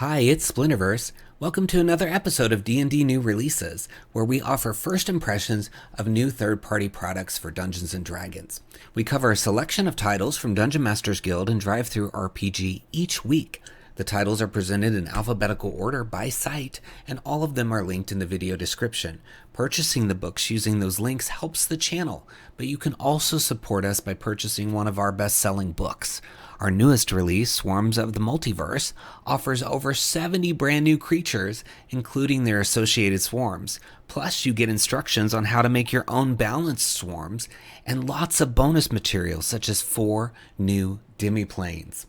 Hi, it's Splinterverse. Welcome to another episode of D&D New Releases, where we offer first impressions of new third-party products for Dungeons & Dragons. We cover a selection of titles from Dungeon Masters Guild and DriveThruRPG each week. The titles are presented in alphabetical order by site, and all of them are linked in the video description. Purchasing the books using those links helps the channel, but you can also support us by purchasing one of our best-selling books. Our newest release, Swarms of the Multiverse, offers over 70 brand new creatures, including their associated swarms. Plus, you get instructions on how to make your own balanced swarms, and lots of bonus materials such as 4 new demiplanes.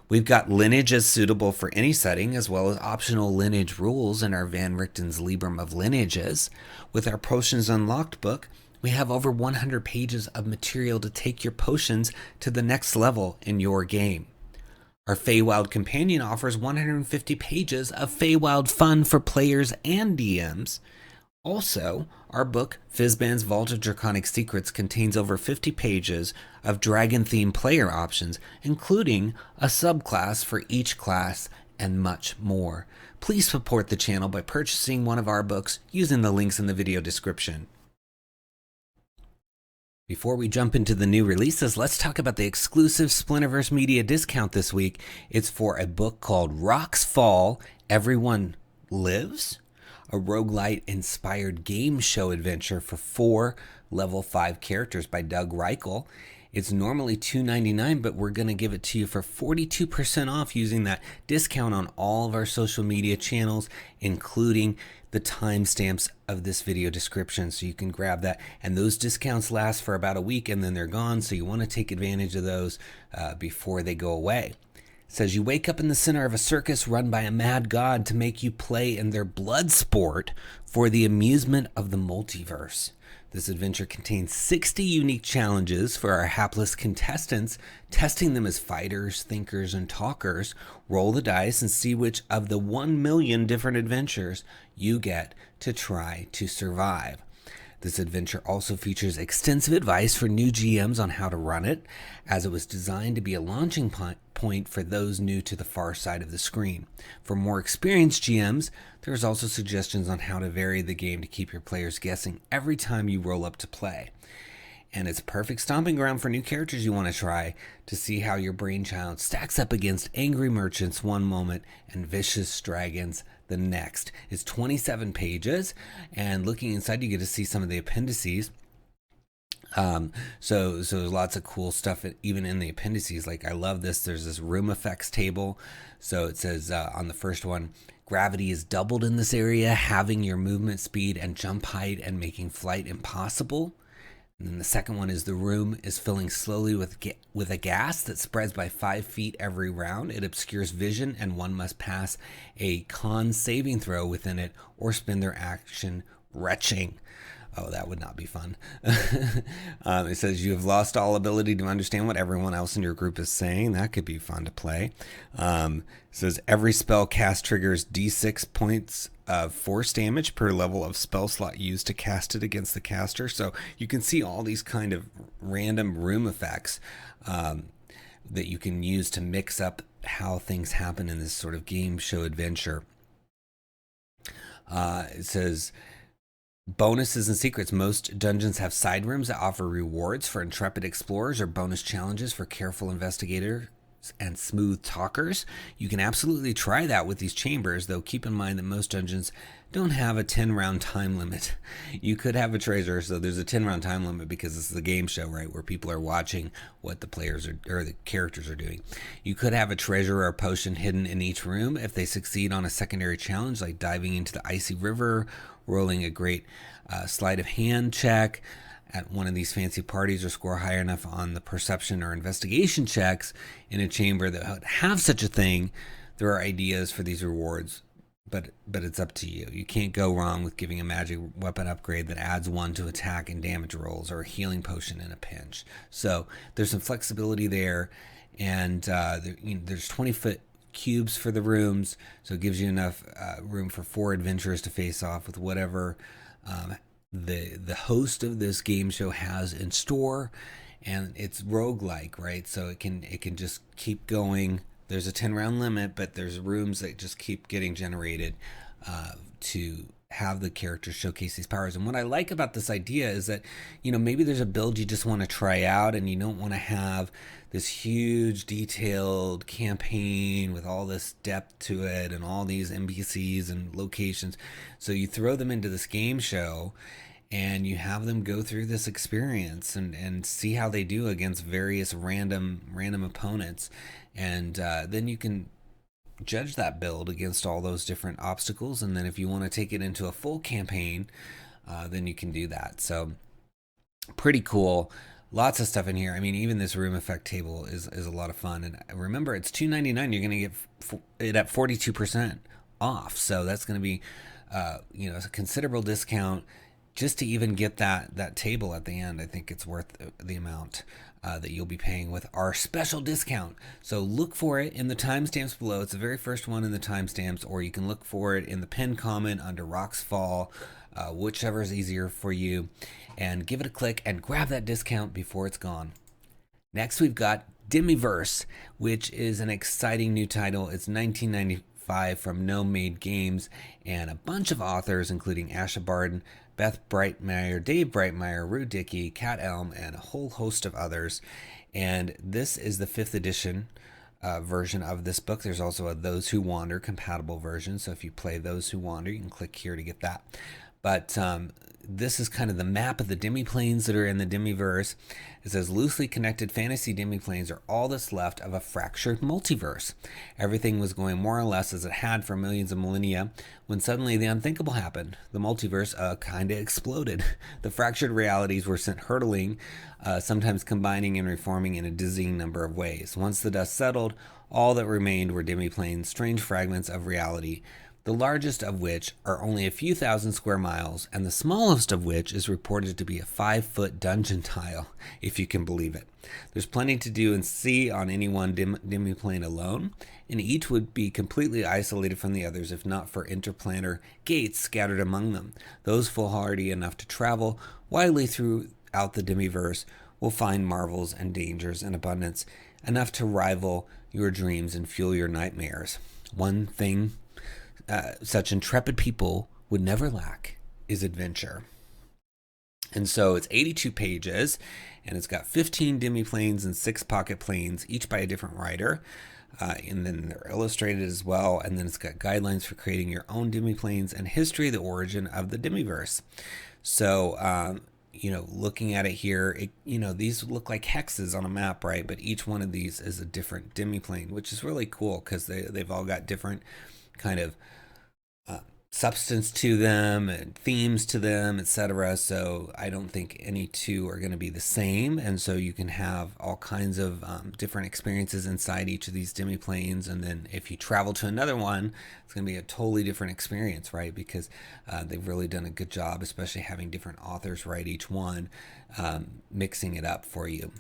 We've got lineages suitable for any setting, as well as optional lineage rules in our Van Richten's Librum of Lineages. With our Potions Unlocked book, we have over 100 pages of material to take your potions to the next level in your game. Our Feywild Companion offers 150 pages of Feywild fun for players and DMs. Also, our book, Fizban's Vault of Draconic Secrets, contains over 50 pages of dragon-themed player options, including a subclass for each class and much more. Please support the channel by purchasing one of our books using the links in the video description. Before we jump into the new releases, let's talk about the exclusive Splinterverse Media discount this week. It's for a book called Rocks Fall, Everyone Lives, a roguelite-inspired game show adventure for 4 level 5 characters by 𝙁𝙗𝙗𝙗𝙗. It's normally $2.99, but we're going to give it to you for 42% off using that discount on all of our social media channels, including the timestamps of this video description, so you can grab that. And those discounts last for about a week and then they're gone, so you want to take advantage of those before they go away. It says, you wake up in the center of a circus run by a mad god to make you play in their blood sport for the amusement of the multiverse. This adventure contains 60 unique challenges for our hapless contestants, testing them as fighters, thinkers, and talkers. Roll the dice and see which of the 1 million different adventures you get to try to survive. This adventure also features extensive advice for new GMs on how to run it, as it was designed to be a launching point for those new to the far side of the screen. For more experienced GMs, there's also suggestions on how to vary the game to keep your players guessing every time you roll up to play. And it's a perfect stomping ground for new characters you want to try to see how your brainchild stacks up against angry merchants one moment and vicious dragons the next. It's 27 pages, and looking inside you get to see some of the appendices. So there's lots of cool stuff even in the appendices. Like, I love this. There's this room effects table. So it says on the first one, gravity is doubled in this area, halving your movement speed and jump height and making flight impossible. And then the second one is the room is filling slowly with a gas that spreads by 5 feet every round. It obscures vision, and one must pass a con saving throw within it or spend their action retching. Oh, that would not be fun. It says you have lost all ability to understand what everyone else in your group is saying. That could be fun to play. It says every spell cast triggers D6 points of force damage per level of spell slot used to cast it against the caster. So you can see all these kind of random room effects that you can use to mix up how things happen in this sort of game show adventure. It says, bonuses and secrets. Most dungeons have side rooms that offer rewards for intrepid explorers or bonus challenges for careful investigators and smooth talkers. You can absolutely try that with these chambers, though keep in mind that most dungeons don't have a 10-round time limit. You could have a treasure, so there's a 10-round time limit because this is a game show, right, where people are watching what the players are, or the characters are doing. You could have a treasure or a potion hidden in each room if they succeed on a secondary challenge, like diving into the icy river, rolling a great sleight of hand check at one of these fancy parties, or score high enough on the perception or investigation checks in a chamber that would have such a thing. There are ideas for these rewards, but it's up to you. You can't go wrong with giving a magic weapon upgrade that adds 1 to attack and damage rolls, or a healing potion in a pinch. So there's some flexibility there, and there's 20-foot cubes for the rooms, so it gives you enough room for 4 adventurers to face off with whatever the host of this game show has in store. And it's roguelike, right? So it can just keep going There's a 10-round limit, but there's rooms that just keep getting generated to have the characters showcase these powers. And what I like about this idea is that, maybe there's a build you just want to try out and you don't want to have this huge detailed campaign with all this depth to it and all these NPCs and locations. So you throw them into this game show and you have them go through this experience and see how they do against various random opponents. And then you can judge that build against all those different obstacles. And then if you want to take it into a full campaign, then you can do that. So pretty cool. Lots of stuff in here. I mean, even this room effect table is a lot of fun. And remember, it's $2.99. You're going to get it at 42% off. So that's going to be, a considerable discount just to even get that table at the end. I think it's worth the amount that you'll be paying with our special discount. So look for it in the timestamps below. It's the very first one in the timestamps, or you can look for it in the pinned comment under Rocks Fall, whichever is easier for you, and give it a click and grab that discount before it's gone. Next, we've got Demiverse, which is an exciting new title. It's $19.95 from No Made Games, and a bunch of authors, including Asha Barden, Beth Brightmeyer, Dave Brightmeyer, Rue Dickey, Kat Elm, and a whole host of others. And this is the 5th edition version of this book. There's also a Those Who Wander compatible version. So if you play Those Who Wander, you can click here to get that. But this is kind of the map of the demiplanes that are in the Demiverse. It says loosely connected fantasy demiplanes are all that's left of a fractured multiverse. Everything was going more or less as it had for millions of millennia when suddenly the unthinkable happened. The multiverse kind of exploded. The fractured realities were sent hurtling, sometimes combining and reforming in a dizzying number of ways. Once the dust settled, all that remained were demiplanes, strange fragments of reality, the largest of which are only a few thousand square miles, and the smallest of which is reported to be a 5-foot dungeon tile, if you can believe it. There's plenty to do and see on any one demiplane alone, and each would be completely isolated from the others if not for interplanar gates scattered among them. Those foolhardy enough to travel widely throughout the Demiverse will find marvels and dangers in abundance, enough to rival your dreams and fuel your nightmares. One thing such intrepid people would never lack is adventure. And so it's 82 pages, and it's got 15 demiplanes and 6 pocket planes, each by a different writer. And then they're illustrated as well. And then it's got guidelines for creating your own demiplanes and history of the origin of the Demiverse. So, looking at it here, these look like hexes on a map, right? But each one of these is a different demiplane, which is really cool because they've all got different kind of substance to them and themes to them, etc. So I don't think any two are going to be the same, and so you can have all kinds of different experiences inside each of these demiplanes. And then if you travel to another one, it's going to be a totally different experience, right? Because they've really done a good job, especially having different authors write each one, mixing it up for you.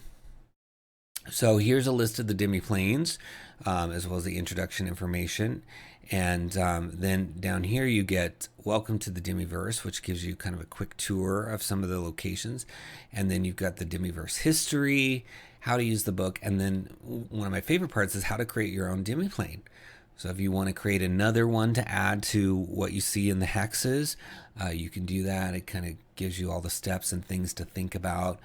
So here's a list of the demiplanes, as well as the introduction information. And then down here you get Welcome to the Demiverse, which gives you kind of a quick tour of some of the locations. And then you've got the Demiverse history, how to use the book. And then one of my favorite parts is how to create your own demiplane. So if you want to create another one to add to what you see in the hexes, you can do that. It kind of gives you all the steps and things to think about,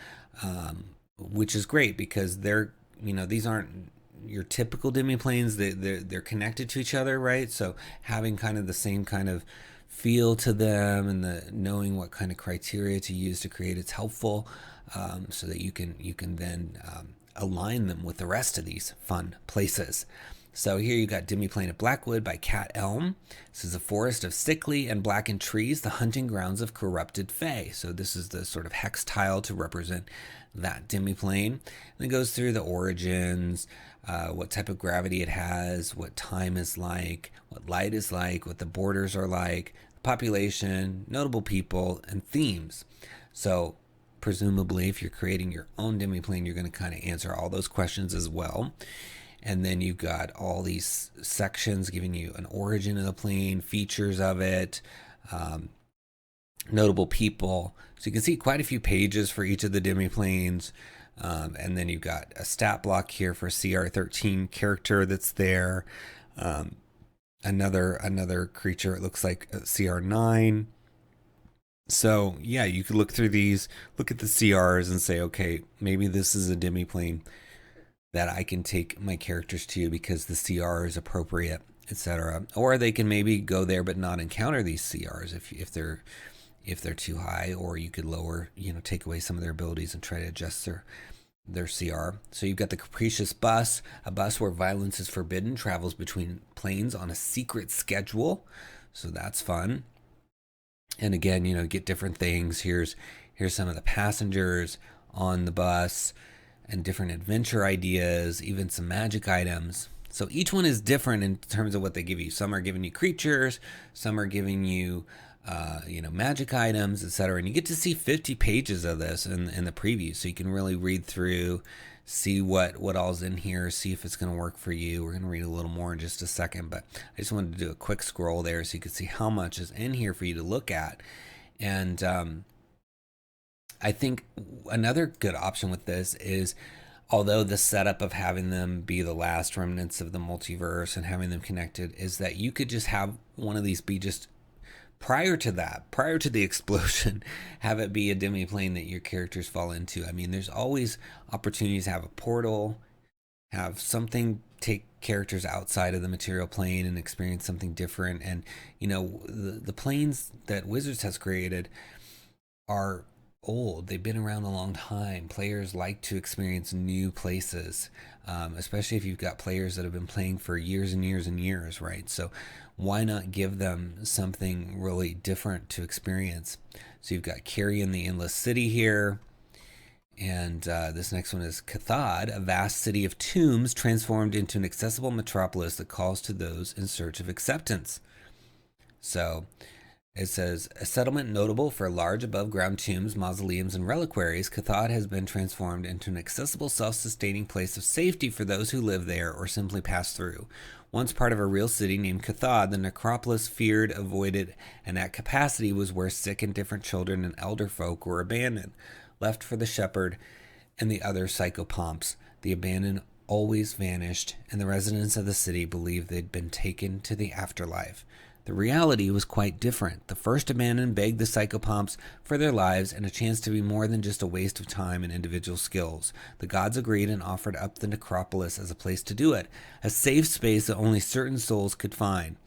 which is great because these aren't your typical demiplanes. They're connected to each other, right? So having kind of the same kind of feel to them and knowing what kind of criteria to use to create it's helpful, so that you can then align them with the rest of these fun places. So here you got Demiplane of Blackwood by Kat Elm. This is a forest of sickly and blackened trees, the hunting grounds of corrupted fae. So this is the sort of hex tile to represent that demiplane. And it goes through the origins, what type of gravity it has, what time is like, what light is like, what the borders are like, population, notable people, and themes. So presumably if you're creating your own demiplane, you're going to kind of answer all those questions as well. And then you've got all these sections giving you an origin of the plane, features of it, notable people. So you can see quite a few pages for each of the demiplanes. And then you've got a stat block here for CR13 character that's there. Another creature, it looks like CR9. So yeah, you could look through these, look at the CRs and say, okay, maybe this is a demiplane that I can take my characters to because the CR is appropriate, etc. Or they can maybe go there but not encounter these CRs if they're too high, or you could lower, take away some of their abilities and try to adjust their CR. So you've got the Capricious Bus, a bus where violence is forbidden, travels between planes on a secret schedule. So that's fun. And again, get different things. Here's some of the passengers on the bus and different adventure ideas, even some magic items. So each one is different in terms of what they give you. Some are giving you creatures, some are giving you magic items, etc. And you get to see 50 pages of this in the preview, so you can really read through, see what all's in here, see if it's going to work for you. We're going to read a little more in just a second, but I just wanted to do a quick scroll there so you can see how much is in here for you to look at. And I think another good option with this is, although the setup of having them be the last remnants of the multiverse and having them connected, is that you could just have one of these be just prior to the explosion, have it be a demiplane that your characters fall into. I mean, there's always opportunities to have a portal, have something take characters outside of the material plane and experience something different. And, the planes that Wizards has created are old. They've been around a long time. Players like to experience new places, especially if you've got players that have been playing for years and years and years, right? So why not give them something really different to experience? So you've got Carrion the Endless City here. And this next one is Cathod, a vast city of tombs transformed into an accessible metropolis that calls to those in search of acceptance. So it says, a settlement notable for large above-ground tombs, mausoleums, and reliquaries, Cathod has been transformed into an accessible, self-sustaining place of safety for those who live there or simply pass through. Once part of a real city named Cathod, the necropolis feared, avoided, and at capacity was where sick and different children and elder folk were abandoned, left for the shepherd and the other psychopomps. The abandoned always vanished, and the residents of the city believed they'd been taken to the afterlife. The reality was quite different. The first abandoned begged the psychopomps for their lives and a chance to be more than just a waste of time and individual skills. The gods agreed and offered up the necropolis as a place to do it, a safe space that only certain souls could find.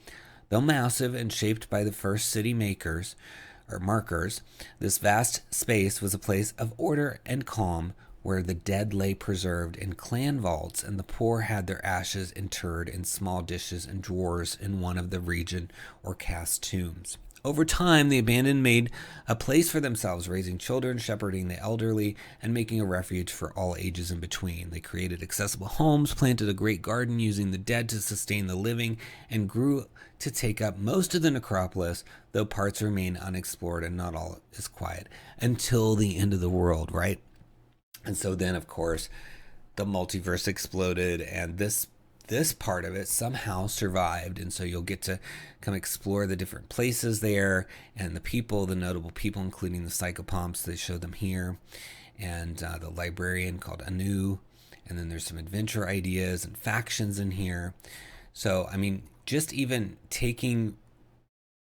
Though massive and shaped by the first city markers, this vast space was a place of order and calm, where the dead lay preserved in clan vaults and the poor had their ashes interred in small dishes and drawers in one of the region or cast tombs. Over time, the abandoned made a place for themselves, raising children, shepherding the elderly, and making a refuge for all ages in between. They created accessible homes, planted a great garden using the dead to sustain the living, and grew to take up most of the necropolis, though parts remain unexplored and not all is quiet, until the end of the world, right? And so then, of course, the multiverse exploded, and this part of it somehow survived. And so you'll get to come explore the different places there and the people, the notable people, including the psychopomps. They show them here, and the librarian called Anu. And then there's some adventure ideas and factions in here. So, I mean, just even taking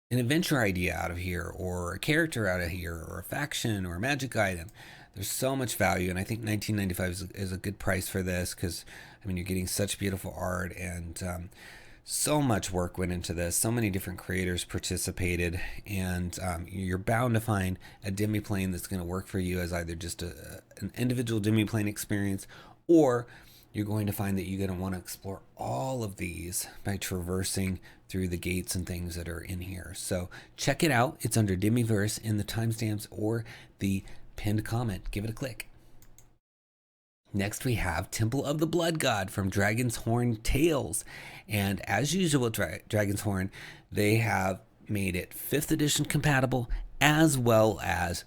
an adventure idea out of here, or a character out of here, or a faction, or a magic item, there's so much value. And I think $19.95 is a good price for this, because I mean, you're getting such beautiful art, and so much work went into this. So many different creators participated, and you're bound to find a demiplane that's going to work for you as either just an individual demiplane experience, or you're going to find that you're going to want to explore all of these by traversing through the gates and things that are in here. So check it out. It's under Demiverse in the timestamps or the pinned comment. Give it a click. Next, we have Temple of the Blood God from Dragon's Horn Tales. And as usual, Dragon's Horn, they have made it 5th edition compatible as well as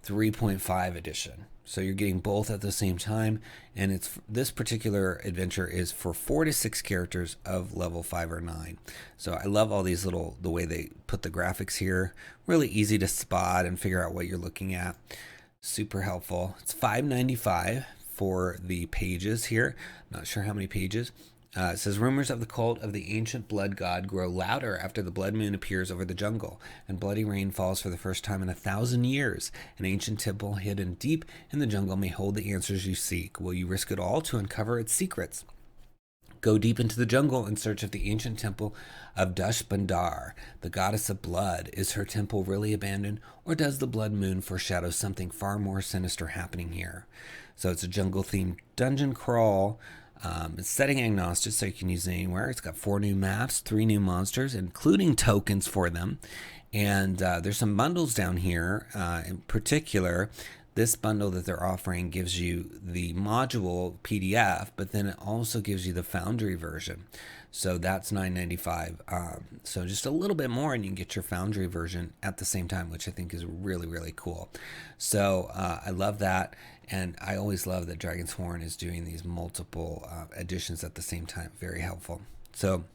3.5 edition. So you're getting both at the same time. And this particular adventure is for 4 to 6 characters of level 5 or 9. So I love all these the way they put the graphics here. Really easy to spot and figure out what you're looking at. Super helpful. It's $5.95. for the pages here. Not sure how many pages. It says, rumors of the cult of the ancient blood god grow louder after the blood moon appears over the jungle, and bloody rain falls for the first time in 1,000 years. An ancient temple hidden deep in the jungle may hold the answers you seek. Will you risk it all to uncover its secrets? Go deep into the jungle in search of the ancient temple of 𝙭𝙭, the goddess of blood. Is her temple really abandoned, or does the blood moon foreshadow something far more sinister happening here? So it's a jungle-themed dungeon crawl. It's setting agnostic, so you can use it anywhere. It's got 4 new maps, 3 new monsters, including tokens for them. And there's some bundles down here. In particular, this bundle that they're offering gives you the module PDF, but then it also gives you the Foundry version. So that's $9.95. So just a little bit more, and you can get your Foundry version at the same time, which I think is really, really cool. So I love that. And I always love that Dragon's Horn is doing these multiple editions at the same time. Very helpful. So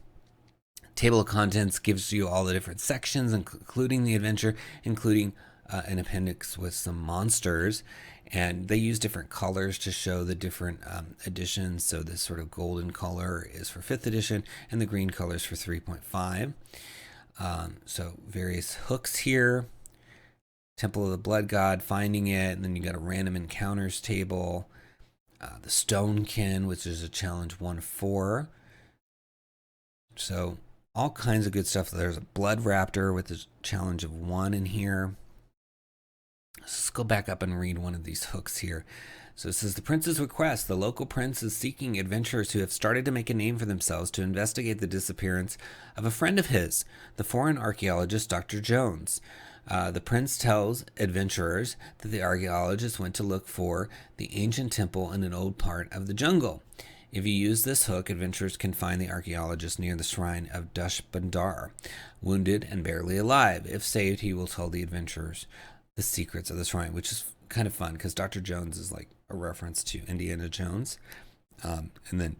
table of contents gives you all the different sections, including the adventure, including an appendix with some monsters. And they use different colors to show the different editions. So this sort of golden color is for 5th edition, and the green color is for 3.5. So various hooks here. Temple of the Blood God, finding it, and then you got a random encounters table. The Stonekin, which is a challenge 1-4. So all kinds of good stuff. There's a Blood Raptor with a challenge of 1 in here. Let's go back up and read one of these hooks here. So it says, the prince's request. The local prince is seeking adventurers who have started to make a name for themselves to investigate the disappearance of a friend of his, the foreign archaeologist Dr. Jones. The prince tells adventurers that the archaeologists went to look for the ancient temple in an old part of the jungle. If you use this hook, adventurers can find the archaeologist near the shrine of 𝙭𝙭, wounded and barely alive. If saved, he will tell the adventurers the secrets of the shrine, which is kind of fun because Dr. Jones is like a reference to Indiana Jones. And then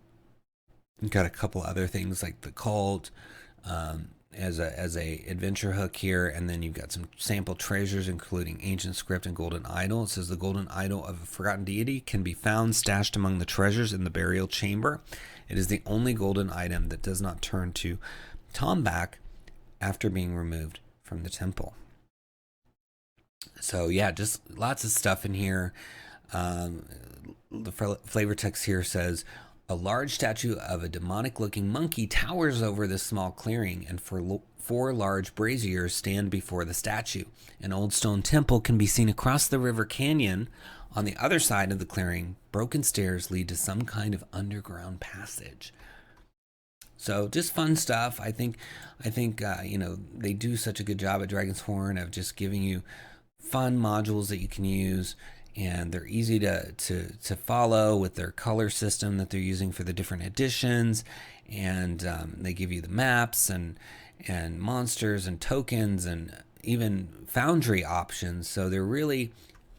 you've got a couple other things like the cult, as a adventure hook here, and then you've got some sample treasures, including ancient script and golden idol. It says the golden idol of a forgotten deity can be found stashed among the treasures in the burial chamber. It is the only golden item that does not turn to tomback after being removed from the temple. So yeah, just lots of stuff in here. The flavor text here says, a large statue of a demonic-looking monkey towers over this small clearing, and 4 large braziers stand before the statue. An old stone temple can be seen across the river canyon. On the other side of the clearing, broken stairs lead to some kind of underground passage. So just fun stuff. I think they do such a good job at Dragon's Horn of just giving you fun modules that you can use. And they're easy to follow with their color system that they're using for the different editions. And they give you the maps and monsters and tokens and even Foundry options. So they're really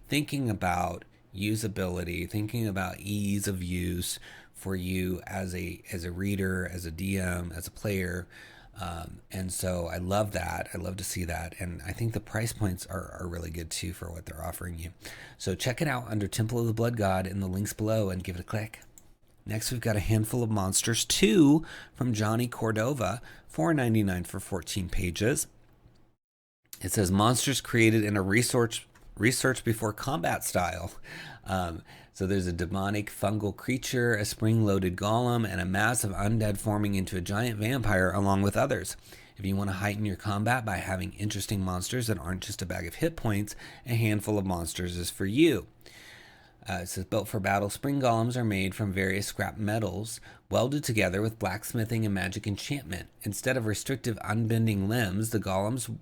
thinking about usability, thinking about ease of use for you as a reader, as a DM, as a player. And so I love that. I love to see that. And I think the price points are really good too for what they're offering you. So check it out under Temple of the Blood God in the links below and give it a click. Next, we've got A Handful of Monsters 2 from Johnny Cordova, $4.99 for 14 pages. It says monsters created in a research before combat style. So there's a demonic fungal creature, a spring-loaded golem, and a mass of undead forming into a giant vampire along with others. If you want to heighten your combat by having interesting monsters that aren't just a bag of hit points, A Handful of Monsters is for you. It says, built for battle, spring golems are made from various scrap metals, welded together with blacksmithing and magic enchantment. Instead of restrictive unbending limbs, the golems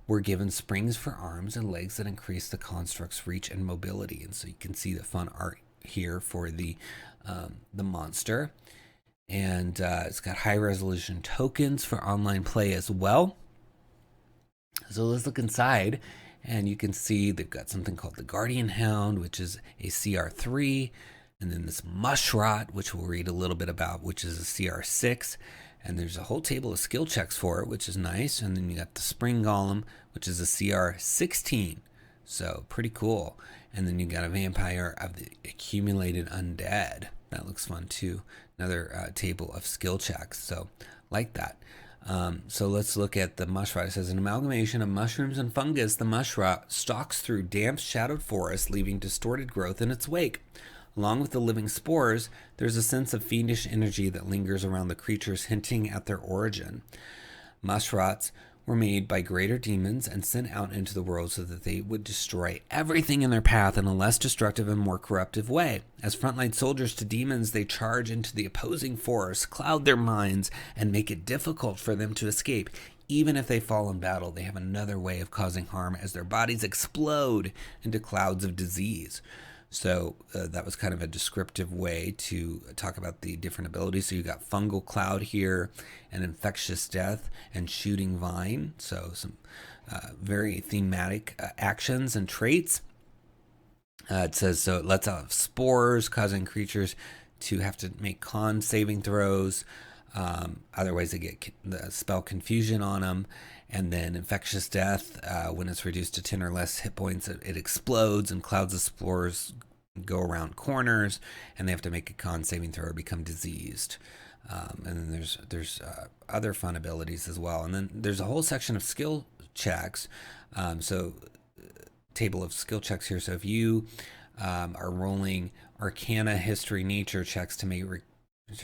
were given springs for arms and legs that increase the construct's reach and mobility. And so you can see the fun art here for the monster. And it's got high resolution tokens for online play as well. So let's look inside, and you can see they've got something called the Guardian Hound, which is a CR3, and then this Mushrock, which we'll read a little bit about, which is a CR6. And there's a whole table of skill checks for it, which is nice. And then you got the Spring Golem, which is a CR16. So pretty cool. And then you got a vampire of the accumulated undead. That looks fun too. Another table of skill checks. So like that. So let's look at the mushrock. It says, an amalgamation of mushrooms and fungus, the mushrock stalks through damp, shadowed forests, leaving distorted growth in its wake. Along with the living spores, there's a sense of fiendish energy that lingers around the creatures, hinting at their origin. Mushrocks were made by greater demons and sent out into the world so that they would destroy everything in their path in a less destructive and more corruptive way. As frontline soldiers to demons, they charge into the opposing force, cloud their minds, and make it difficult for them to escape. Even if they fall in battle, they have another way of causing harm as their bodies explode into clouds of disease. So that was kind of a descriptive way to talk about the different abilities. So you got fungal cloud here, and infectious death, and shooting vine. So some very thematic actions and traits. It says, so it lets out spores, causing creatures to have to make con saving throws. Otherwise, they get the spell confusion on them. And then infectious death, when it's reduced to 10 or less hit points, it explodes and clouds of spores go around corners, and they have to make a con saving throw or become diseased. And then there's other fun abilities as well. And then there's a whole section of skill checks. So table of skill checks here. So if you are rolling Arcana, History, Nature checks to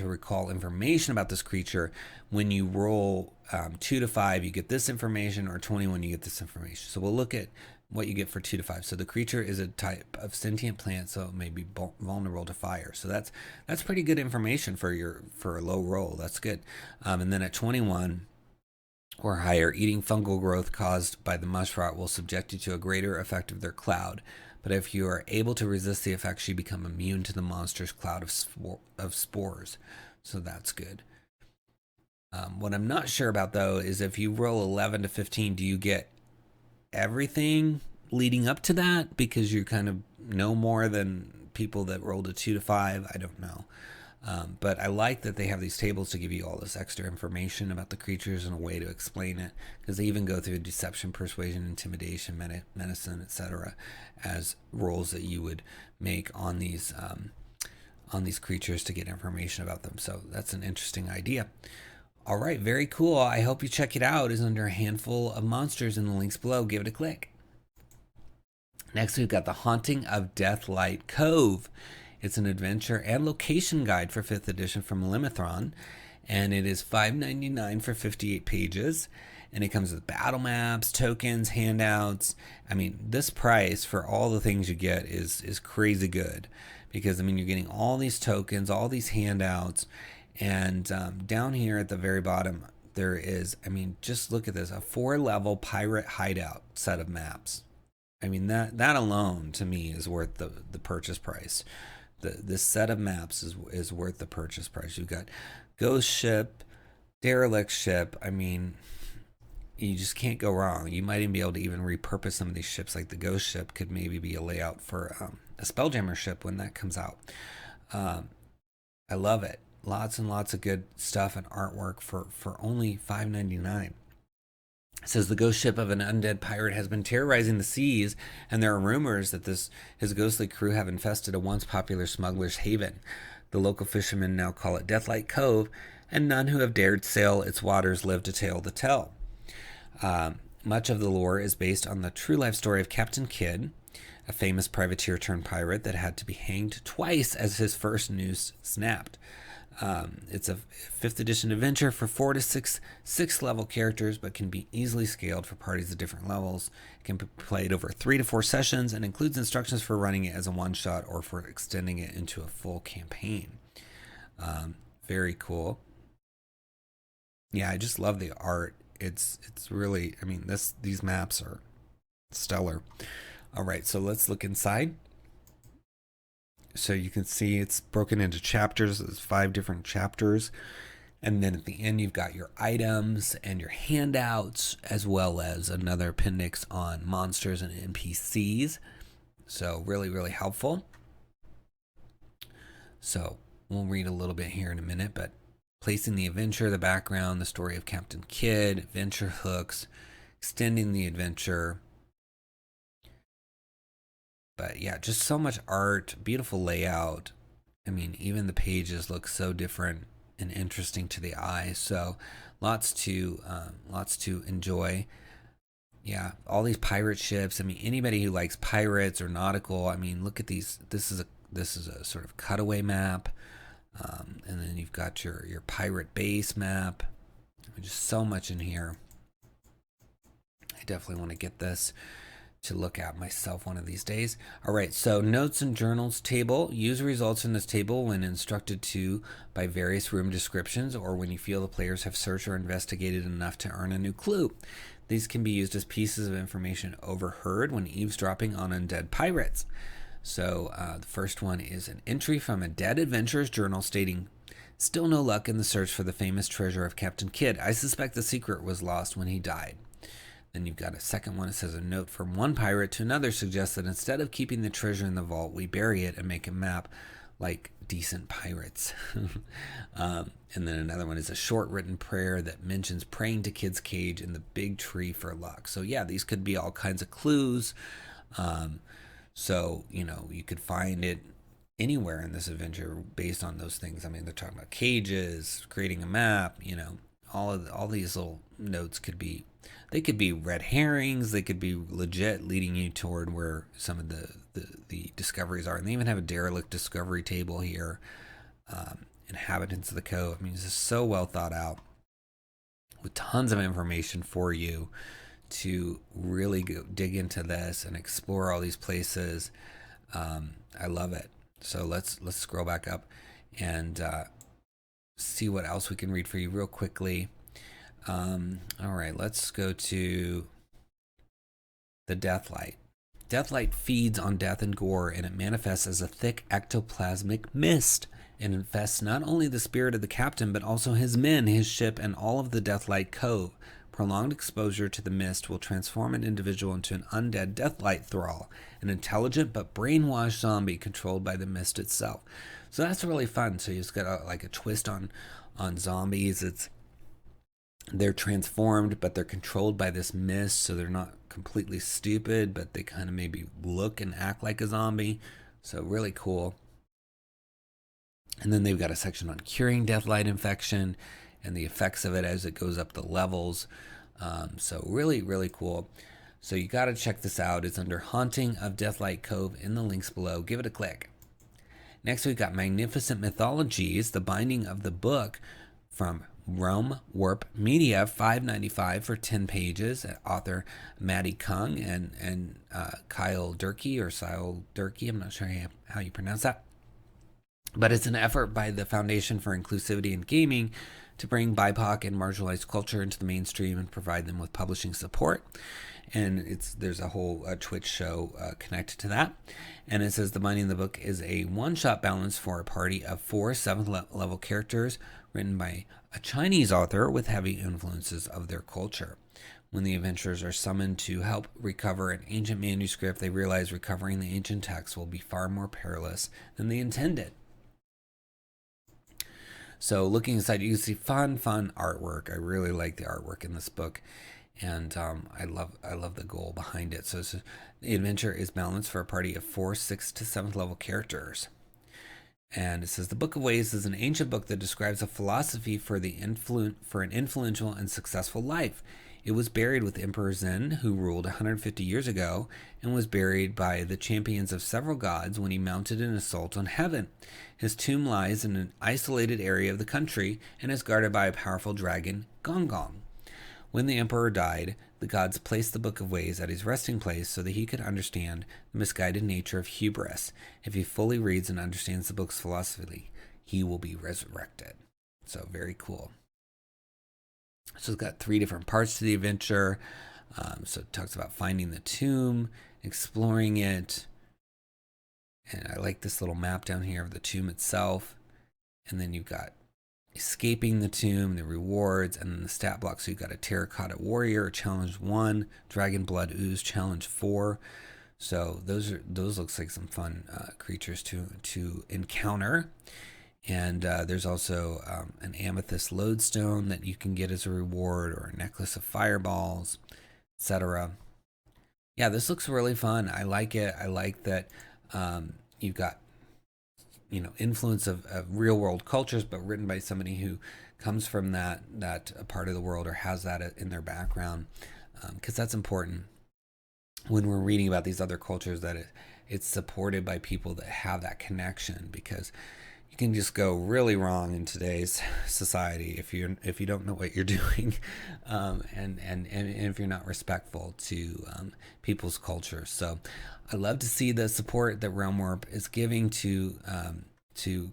recall information about this creature, when you roll 2 to 5, you get this information, or 21, you get this information. So we'll look at what you get for 2 to 5. So the creature is a type of sentient plant, so it may be vulnerable to fire. So that's pretty good information for a low roll. That's good. And then at 21 or higher, eating fungal growth caused by the mushrock will subject you to a greater effect of their cloud. But if you are able to resist the effects, you become immune to the monster's cloud of spores. So that's good. What I'm not sure about, though, is if you roll 11 to 15, do you get everything leading up to that? Because you kind of know more than people that rolled a 2 to 5. I don't know. But I like that they have these tables to give you all this extra information about the creatures and a way to explain it, because they even go through deception, persuasion, intimidation, medicine, etc. as rolls that you would make on these creatures to get information about them. So that's an interesting idea. All right, very cool. I hope you check it out. It's under a handful of monsters in the links below. Give it a click. Next, we've got The Haunting of Deathlight Cove. It's an adventure and location guide for 5th edition from Limithron, and it is $5.99 for 58 pages, and it comes with battle maps, tokens, handouts. I mean, this price for all the things you get is crazy good, because, I mean, you're getting all these tokens, all these handouts, and down here at the very bottom, there is, I mean, just look at this, a 4-level pirate hideout set of maps. I mean, that alone, to me, is worth the purchase price. This set of maps is worth the purchase price. You've got Ghost Ship, Derelict Ship. I mean, you just can't go wrong. You might even be able to even repurpose some of these ships. Like the Ghost Ship could maybe be a layout for a Spelljammer ship when that comes out. I love it. Lots and lots of good stuff and artwork for only $5.99. It says the ghost ship of an undead pirate has been terrorizing the seas, and there are rumors that his ghostly crew have infested a once popular smuggler's haven. The local fishermen now call it Deathlight Cove, and none who have dared sail its waters live to tell the tale. Much of the lore is based on the true life story of Captain Kidd, a famous privateer turned pirate that had to be hanged twice as his first noose snapped. It's a 5th edition adventure for 4 to 6 level characters, but can be easily scaled for parties of different levels. It can be played over 3 to 4 sessions and includes instructions for running it as a one-shot or for extending it into a full campaign. Very cool. Yeah, I just love the art. It's really, I mean, these maps are stellar. All right, so let's look inside. So you can see it's broken into chapters. There's 5 different chapters. And then at the end, you've got your items and your handouts, as well as another appendix on monsters and NPCs. So really, really helpful. So we'll read a little bit here in a minute, but placing the adventure, the background, the story of Captain Kidd, adventure hooks, extending the adventure, But yeah, just so much art, beautiful layout. I mean, even the pages look so different and interesting to the eye. So lots to enjoy. Yeah, all these pirate ships. I mean, anybody who likes pirates or nautical. I mean, look at these. This is a sort of cutaway map, and then you've got your pirate base map. Just so much in here. I definitely want to get this to look at myself one of these days. All right, so notes and journals table. Use results in this table when instructed to by various room descriptions or when you feel the players have searched or investigated enough to earn a new clue. These can be used as pieces of information overheard when eavesdropping on undead pirates. So the first one is an entry from a dead adventurer's journal stating, "Still no luck in the search for the famous treasure of Captain Kidd. I suspect the secret was lost when he died." Then you've got a second one. It says, "A note from one pirate to another suggests that instead of keeping the treasure in the vault, we bury it and make a map like decent pirates." And then another one is a short written prayer that mentions praying to Kidd's cage in the big tree for luck. So yeah, these could be all kinds of clues. So, you could find it anywhere in this adventure based on those things. I mean, they're talking about cages, creating a map, all these little notes could be red herrings. They could be legit leading you toward where some of the discoveries are. And they even have a derelict discovery table here. Inhabitants of the Cove. I mean, this is so well thought out with tons of information for you to really dig into this and explore all these places. I love it. So let's scroll back up and see what else we can read for you real quickly. All right, let's go to the Deathlight. Deathlight feeds on death and gore, and it manifests as a thick ectoplasmic mist. It infests not only the spirit of the captain, but also his men, his ship, and all of the Deathlight Cove. Prolonged exposure to the mist will transform an individual into an undead Deathlight thrall, an intelligent but brainwashed zombie controlled by the mist itself. So that's really fun. So you've got a twist on zombies. They're transformed, but they're controlled by this mist, so they're not completely stupid, but they kind of maybe look and act like a zombie. So really cool. And then they've got a section on curing Deathlight infection and the effects of it as it goes up the levels. So really, really cool. So you got to check this out. It's under Haunting of Deathlight Cove in the links below. Give it a click. Next, we've got Magnificent Mythologies, the binding of the book from Rome Warp Media, $5.95 for 10 pages. Author Maddie Kung and Kyle Durkee or Sile Durkee. I'm not sure how you pronounce that. But it's an effort by the Foundation for Inclusivity in Gaming to bring BIPOC and marginalized culture into the mainstream and provide them with publishing support. And there's a whole Twitch show connected to that. And it says the binding of the book is a one-shot balance for a party of 4 7th level characters written by a Chinese author with heavy influences of their culture. When the adventurers are summoned to help recover an ancient manuscript, they realize recovering the ancient text will be far more perilous than they intended. So looking inside, you can see fun artwork. I really like the artwork in this book, and I love the goal behind it. So the adventure is balanced for a party of 4 6th to 7th level characters. And it says the Book of Ways is an ancient book that describes a philosophy for an influential and successful life. It was buried with Emperor Zhen, who ruled 150 years ago, and was buried by the champions of several gods when he mounted an assault on heaven. His tomb lies in an isolated area of the country and is guarded by a powerful dragon, Gong Gong. When the emperor died, the gods placed the Book of Ways at his resting place so that he could understand the misguided nature of hubris. If he fully reads and understands the book's philosophy, he will be resurrected. So very cool. So it's got 3 different parts to the adventure. So it talks about finding the tomb, exploring it. And I like this little map down here of the tomb itself. And then you've got escaping the tomb, the rewards, and then the stat block. So you've got a Terracotta Warrior, challenge 1, Dragon Blood Ooze, challenge 4. So those looks like some fun creatures to encounter. And there's also an amethyst lodestone that you can get as a reward, or a necklace of fireballs, etc. Yeah, this looks really fun. I like it. I like that you've got influence of real world cultures, but written by somebody who comes from that part of the world or has that in their background, because that's important when we're reading about these other cultures, that it's supported by people that have that connection, because you can just go really wrong in today's society if you don't know what you're doing, and if you're not respectful to people's culture. So I love to see the support that Realm Warp is giving to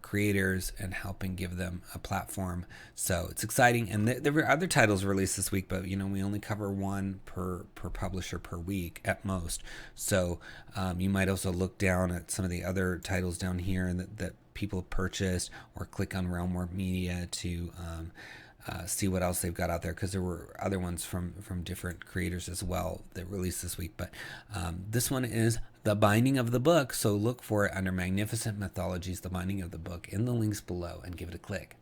creators and helping give them a platform. So it's exciting. And there were other titles released this week, but we only cover one per publisher per week at most. So you might also look down at some of the other titles down here that people purchased, or click on Realm Warp Media to see what else they've got out there, because there were other ones from different creators as well that released this week. But this one is The Binding of the Book, so look for it under Magnificent Mythologies, The Binding of the Book, in the links below, and give it a click.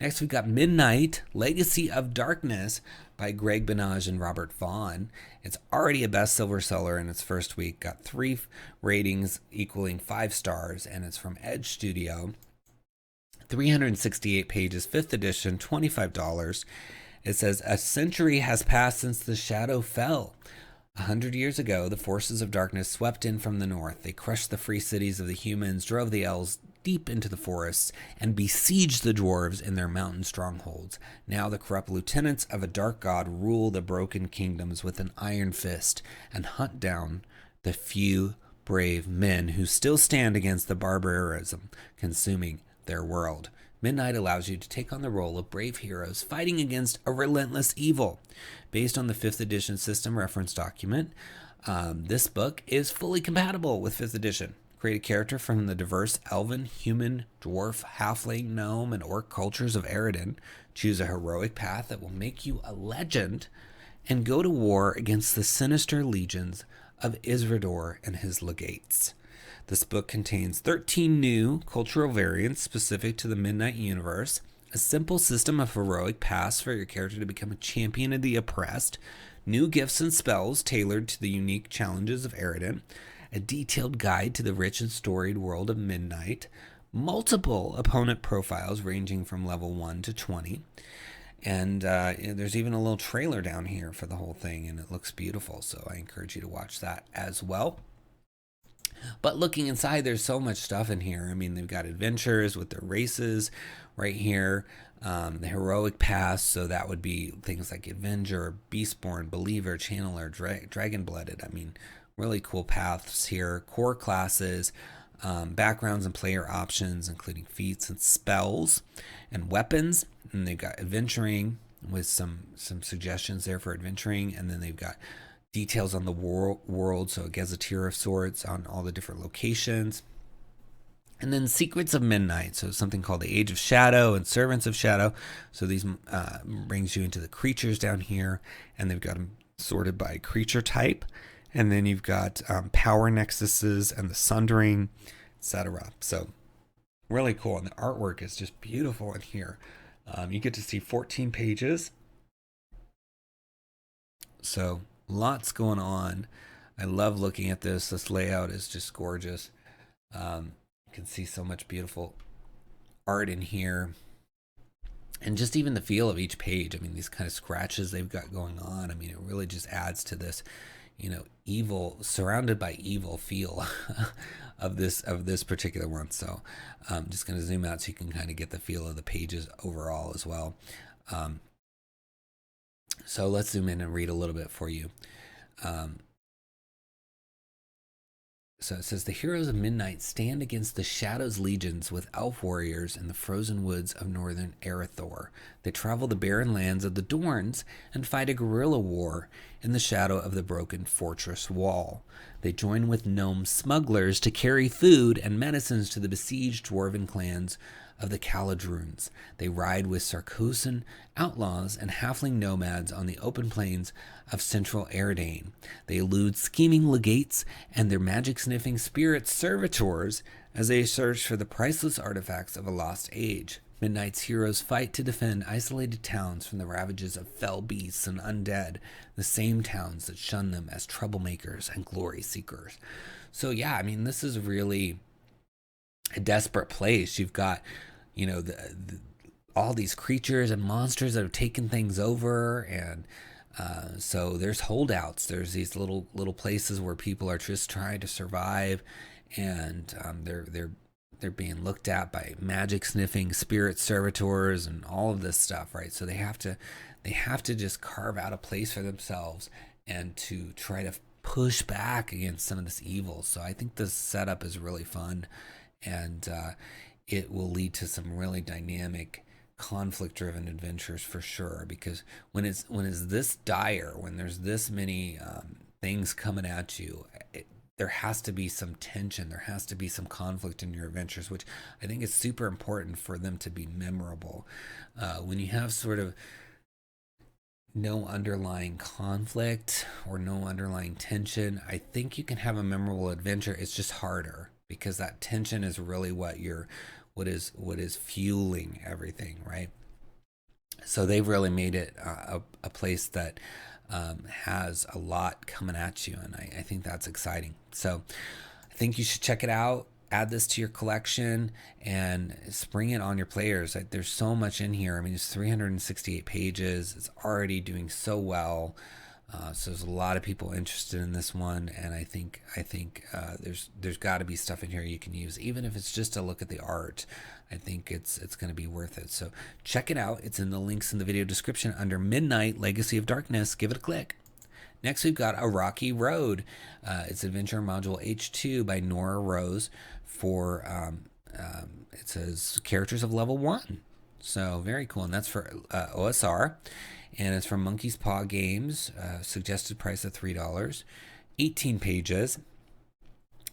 Next, we've got Midnight, Legacy of Darkness by Greg Benage and Robert Vaughn. It's already a bestseller seller in its first week, got 3 ratings equaling 5 stars, and it's from Edge Studio. 368 pages, 5th edition, $25. It says, a century has passed since the shadow fell. 100 years ago, the forces of darkness swept in from the north. They crushed the free cities of the humans, drove the elves deep into the forests, and besieged the dwarves in their mountain strongholds. Now the corrupt lieutenants of a dark god rule the broken kingdoms with an iron fist and hunt down the few brave men who still stand against the barbarism consuming their world. Midnight allows you to take on the role of brave heroes fighting against a relentless evil. Based on the 5th edition system reference document, this book is fully compatible with 5th edition. Create a character from the diverse elven, human, dwarf, halfling, gnome, and orc cultures of Eredin. Choose a heroic path that will make you a legend, and go to war against the sinister legions of Isrador and his legates. This book contains 13 new cultural variants specific to the Midnight universe, a simple system of heroic paths for your character to become a champion of the oppressed, new gifts and spells tailored to the unique challenges of Eredin, a detailed guide to the rich and storied world of Midnight, multiple opponent profiles ranging from level 1 to 20, and there's even a little trailer down here for the whole thing, and it looks beautiful, so I encourage you to watch that as well. But looking inside, there's so much stuff in here. I mean, they've got adventures with their races right here, the heroic paths, so that would be things like Avenger, Beastborn, Believer, Channeler, Dragon-Blooded. I mean, really cool paths here. Core classes, backgrounds and player options, including feats and spells and weapons. And they've got adventuring with some suggestions there for adventuring. And then they've got details on the world, so a gazetteer of sorts on all the different locations. And then Secrets of Midnight, so something called the Age of Shadow and Servants of Shadow. So these brings you into the creatures down here, and they've got them sorted by creature type. And then you've got power nexuses and the sundering, etc. So really cool, and the artwork is just beautiful in here. You get to see 14 pages. So lots going on. I love looking at this. This layout is just gorgeous. You can see so much beautiful art in here. And just even the feel of each page. I mean, these kind of scratches they've got going on. I mean, it really just adds to this, evil, surrounded by evil feel of this particular one. So I'm just going to zoom out so you can kind of get the feel of the pages overall as well. So let's zoom in and read a little bit for you. So it says, the heroes of Midnight stand against the Shadow's legions with elf warriors in the frozen woods of northern Erethdor. They travel the barren lands of the Dorns and fight a guerrilla war in the shadow of the broken fortress wall. They join with gnome smugglers to carry food and medicines to the besieged dwarven clans of the Caladruns. They ride with Sarkosan outlaws and halfling nomads on the open plains of central Eredane. They elude scheming legates and their magic-sniffing spirit servitors as they search for the priceless artifacts of a lost age. Midnight's heroes fight to defend isolated towns from the ravages of fell beasts and undead, the same towns that shun them as troublemakers and glory seekers. So yeah, I mean, this is really a desperate place. You've got, you know, all these creatures and monsters that have taken things over, and so there's holdouts. There's these little places where people are just trying to survive, and they're being looked at by magic sniffing spirit servitors and all of this stuff, right? So they have to just carve out a place for themselves and to try to push back against some of this evil. So I think this setup is really fun, and it will lead to some really dynamic, conflict-driven adventures for sure. Because when it's this dire, when there's this many things coming at you, there has to be some tension. There has to be some conflict in your adventures, which I think is super important for them to be memorable. When you have sort of no underlying conflict or no underlying tension, I think you can have a memorable adventure. It's just harder because that tension is really what is fueling everything, right? So they've really made it a place that has a lot coming at you, and I think that's exciting. So I think you should check it out, add this to your collection, and spring it on your players. There's so much in here. I mean, it's 368 pages. It's already doing so well. So there's a lot of people interested in this one, and I think there's got to be stuff in here you can use, even if it's just a look at the art. I think it's going to be worth it. So check it out. It's in the links in the video description under Midnight Legacy of Darkness. Give it a click. Next, we've got A Rocky Road. It's Adventure Module H2 by Nora Rose for it says characters of level 1. So very cool, and that's for OSR. And it's from Monkey's Paw Games, suggested price of $3, 18 pages.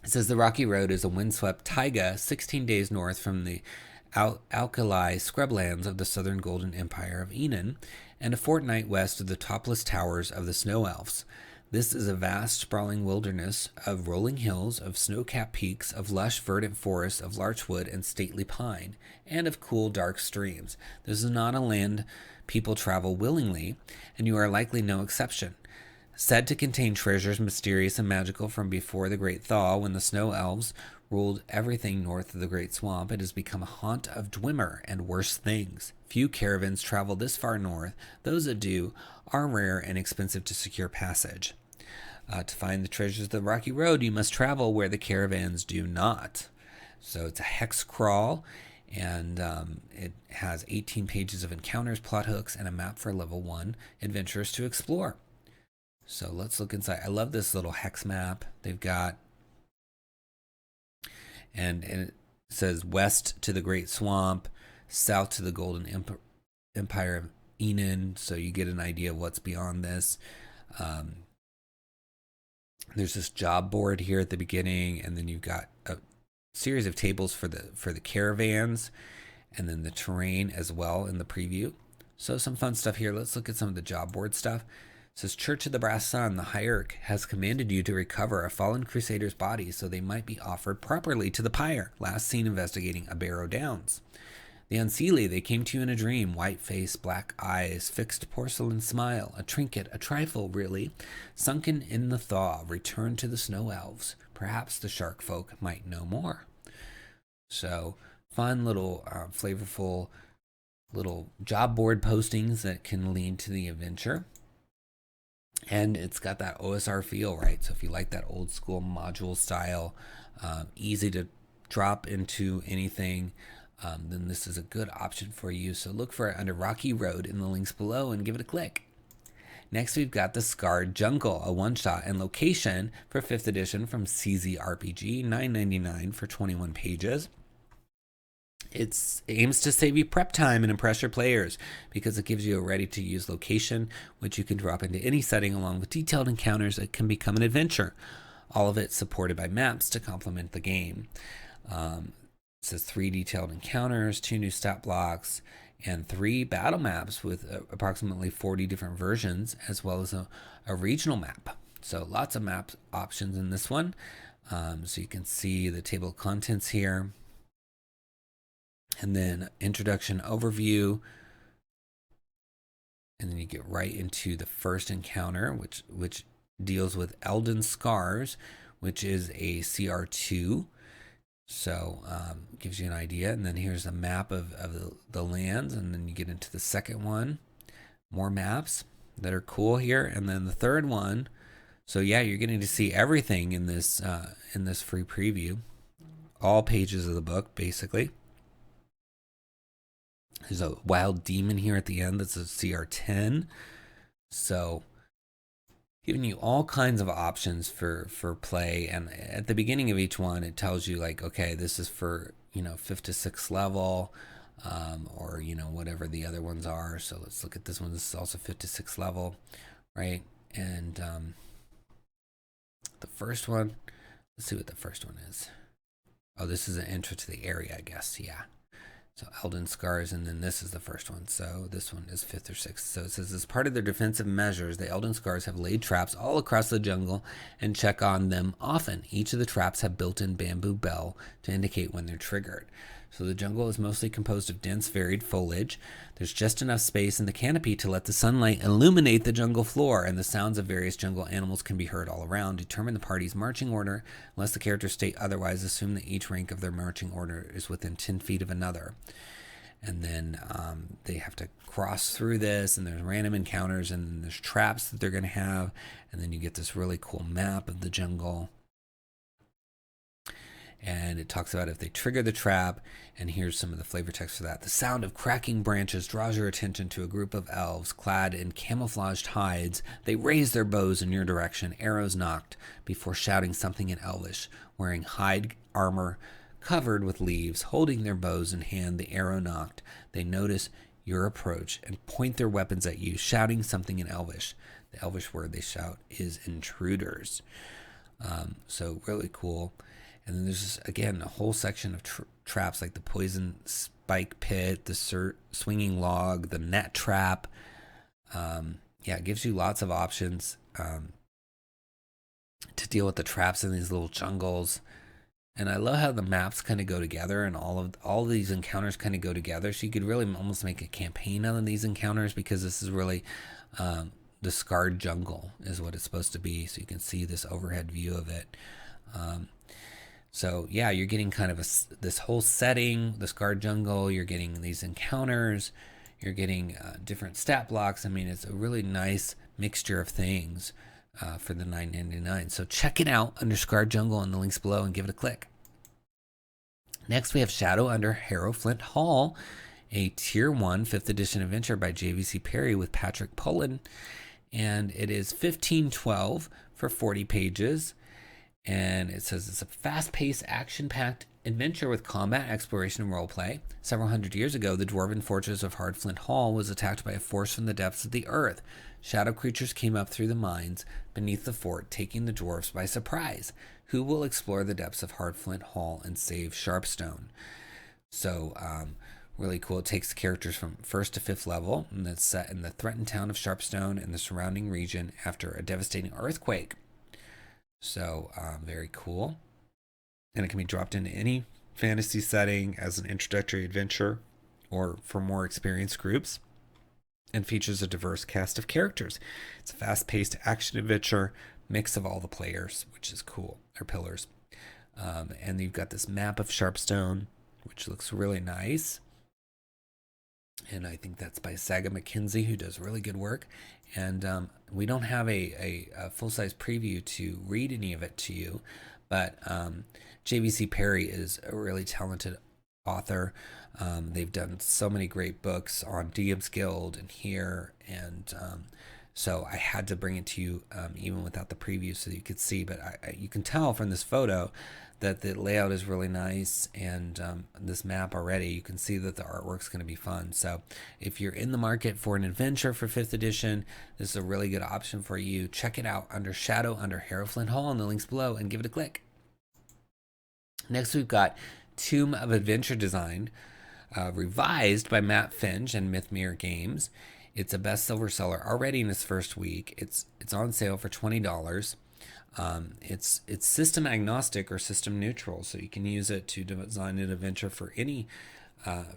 It says the Rocky Road is a windswept taiga 16 days north from the alkali scrublands of the southern golden empire of Enon, and a fortnight west of the topless towers of the snow elves. This is a vast, sprawling wilderness of rolling hills, of snow-capped peaks, of lush, verdant forests, of larchwood and stately pine, and of cool, dark streams. This is not a land people travel willingly, and you are likely no exception. Said to contain treasures mysterious and magical from before the Great Thaw, when the snow elves ruled everything north of the Great Swamp, it has become a haunt of Dwemer and worse things. Few caravans travel this far north. Those that do are rare and expensive to secure passage. To find the treasures of the Rocky Road, you must travel where the caravans do not. So it's a hex crawl, and it has 18 pages of encounters, plot hooks, and a map for level 1 adventurers to explore. So let's look inside. I love this little hex map they've got. And it says west to the Great Swamp, south to the Golden Empire of Enon, so you get an idea of what's beyond this. There's this job board here at the beginning, and then you've got a series of tables for the caravans, and then the terrain as well in the preview. So some fun stuff here. Let's look at some of the job board stuff. It says, Church of the Brass Sun, the hierarch has commanded you to recover a fallen crusader's body so they might be offered properly to the pyre. Last seen investigating Eberron Downs. The Unseelie, they came to you in a dream. White face, black eyes, fixed porcelain smile, a trinket, a trifle, really. Sunken in the thaw, returned to the snow elves. Perhaps the shark folk might know more. So, fun little, flavorful little job board postings that can lead to the adventure. And it's got that OSR feel, right? So if you like that old school module style, easy to drop into anything, then this is a good option for you. So look for it under Rocky Road in the links below and give it a click. Next, we've got The Scarred Jungle, a one-shot and location for 5th edition from CZRPG, $9.99 for 21 pages. It aims to save you prep time and impress your players because it gives you a ready-to-use location, which you can drop into any setting along with detailed encounters that can become an adventure. All of it supported by maps to complement the game. It says 3 detailed encounters, 2 new stat blocks, and 3 battle maps with approximately 40 different versions, as well as a regional map. So lots of map options in this one. So you can see the table of contents here. and then introduction overview, and then you get right into the first encounter, which deals with Eldon Scars, which is a CR2. So gives you an idea. And then here's a map of the lands, and then you get into the second one. More maps that are cool here. And then the third one. So yeah, you're getting to see everything in this free preview. All pages of the book, basically. There's a wild demon here at the end that's a CR10. So giving you all kinds of options for play. And at the beginning of each one, it tells you like, okay, this is for, 5th to 6th level, or, whatever the other ones are. So let's look at this one. This is also 5th to 6th level, right? And the first one, let's see what the first one is. Oh, this is an intro to the area, I guess. Yeah. So Eldon Scars, and then this is the first one. So this one is 5th or 6th. So it says, as part of their defensive measures, the Eldon Scars have laid traps all across the jungle and check on them often. Each of the traps have built-in bamboo bell to indicate when they're triggered. So the jungle is mostly composed of dense, varied foliage. There's just enough space in the canopy to let the sunlight illuminate the jungle floor, and the sounds of various jungle animals can be heard all around. Determine the party's marching order. Unless the characters state otherwise, assume that each rank of their marching order is within 10 feet of another. And then they have to cross through this, and there's random encounters, and then there's traps that they're going to have, and then you get this really cool map of the jungle. And it talks about if they trigger the trap, and here's some of the flavor text for that. The sound of cracking branches draws your attention to a group of elves clad in camouflaged hides. They raise their bows in your direction, arrows knocked, before shouting something in Elvish, wearing hide armor covered with leaves, holding their bows in hand, the arrow knocked. They notice your approach and point their weapons at you, shouting something in Elvish. The Elvish word they shout is intruders. So really cool. And then there's, again, a whole section of traps like the poison spike pit, the swinging log, the net trap. It gives you lots of options to deal with the traps in these little jungles. And I love how the maps kind of go together, and all of these encounters kind of go together. So you could really almost make a campaign out of these encounters, because this is really the scarred jungle is what it's supposed to be. So you can see this overhead view of it. So yeah, you're getting kind of this whole setting, the scarred jungle. You're getting these encounters. You're getting different stat blocks. I mean, it's a really nice mixture of things for the $9.99. So check it out under Scarred Jungle in the links below and give it a click. Next, we have Shadow Under Hardflint Hall, a Tier 1 5th edition adventure by JVC Perry with Patrick Pullen. And it is $15.12 for 40 pages. And it says it's a fast-paced, action-packed adventure with combat, exploration, and roleplay. Several hundred years ago, the dwarven fortress of Hardflint Hall was attacked by a force from the depths of the earth. Shadow creatures came up through the mines beneath the fort, taking the dwarves by surprise. Who will explore the depths of Hardflint Hall and save Sharpstone? So, really cool. It takes characters from 1st to 5th level, and it's set in the threatened town of Sharpstone and the surrounding region after a devastating earthquake. So, very cool. And it can be dropped into any fantasy setting as an introductory adventure or for more experienced groups, and features a diverse cast of characters. It's a fast-paced action adventure, mix of all the players, which is cool, or pillars. And you've got this map of Sharpstone, which looks really nice. And I think that's by Saga McKenzie, who does really good work. And we don't have a full-size preview to read any of it to you, but JVC Perry is a really talented author. They've done so many great books on DM's Guild and here, and so I had to bring it to you even without the preview so that you could see. But you can tell from this photo that the layout is really nice, and this map already, you can see that the artwork's going to be fun. So if you're in the market for an adventure for 5th edition, this is a really good option for you. Check it out under Shadow Under Hardflint Hall in the links below and give it a click. Next, we've got Tome of Adventure Design, revised by Matt Finch and Mythmere Games. It's a best silver seller already in its first week. It's on sale for $20. It's system agnostic or system neutral, so you can use it to design an adventure for any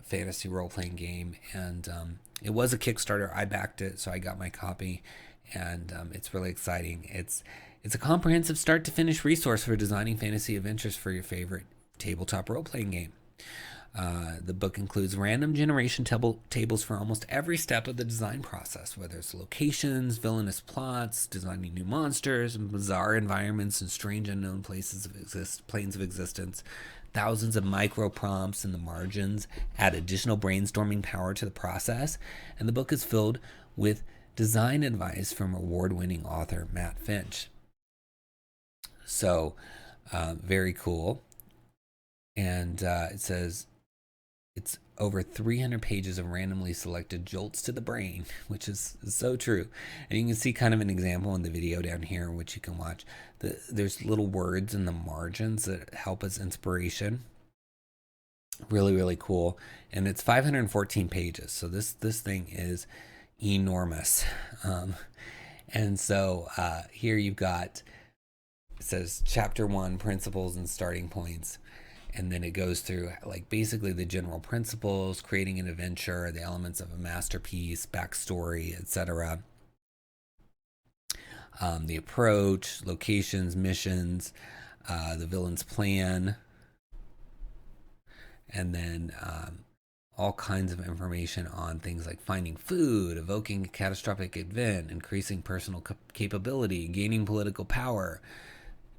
fantasy role-playing game, and it was a Kickstarter. I backed it, so I got my copy, and it's really exciting. It's a comprehensive start-to-finish resource for designing fantasy adventures for your favorite tabletop role-playing game. The book includes random generation tables for almost every step of the design process, whether it's locations, villainous plots, designing new monsters, and bizarre environments and strange unknown planes of existence. Thousands of micro prompts in the margins add additional brainstorming power to the process, and the book is filled with design advice from award-winning author Matt Finch. So, very cool. And it says it's over 300 pages of randomly selected jolts to the brain, which is so true. And you can see kind of an example in the video down here, which you can watch. There's little words in the margins that help as inspiration. Really, really cool. And it's 514 pages. So this thing is enormous. And so here you've got, it says Chapter 1, Principles and Starting Points. And then it goes through like basically the general principles, creating an adventure, the elements of a masterpiece, backstory, etc. The approach, locations, missions, the villain's plan, and then all kinds of information on things like finding food, evoking a catastrophic event, increasing personal capability, gaining political power.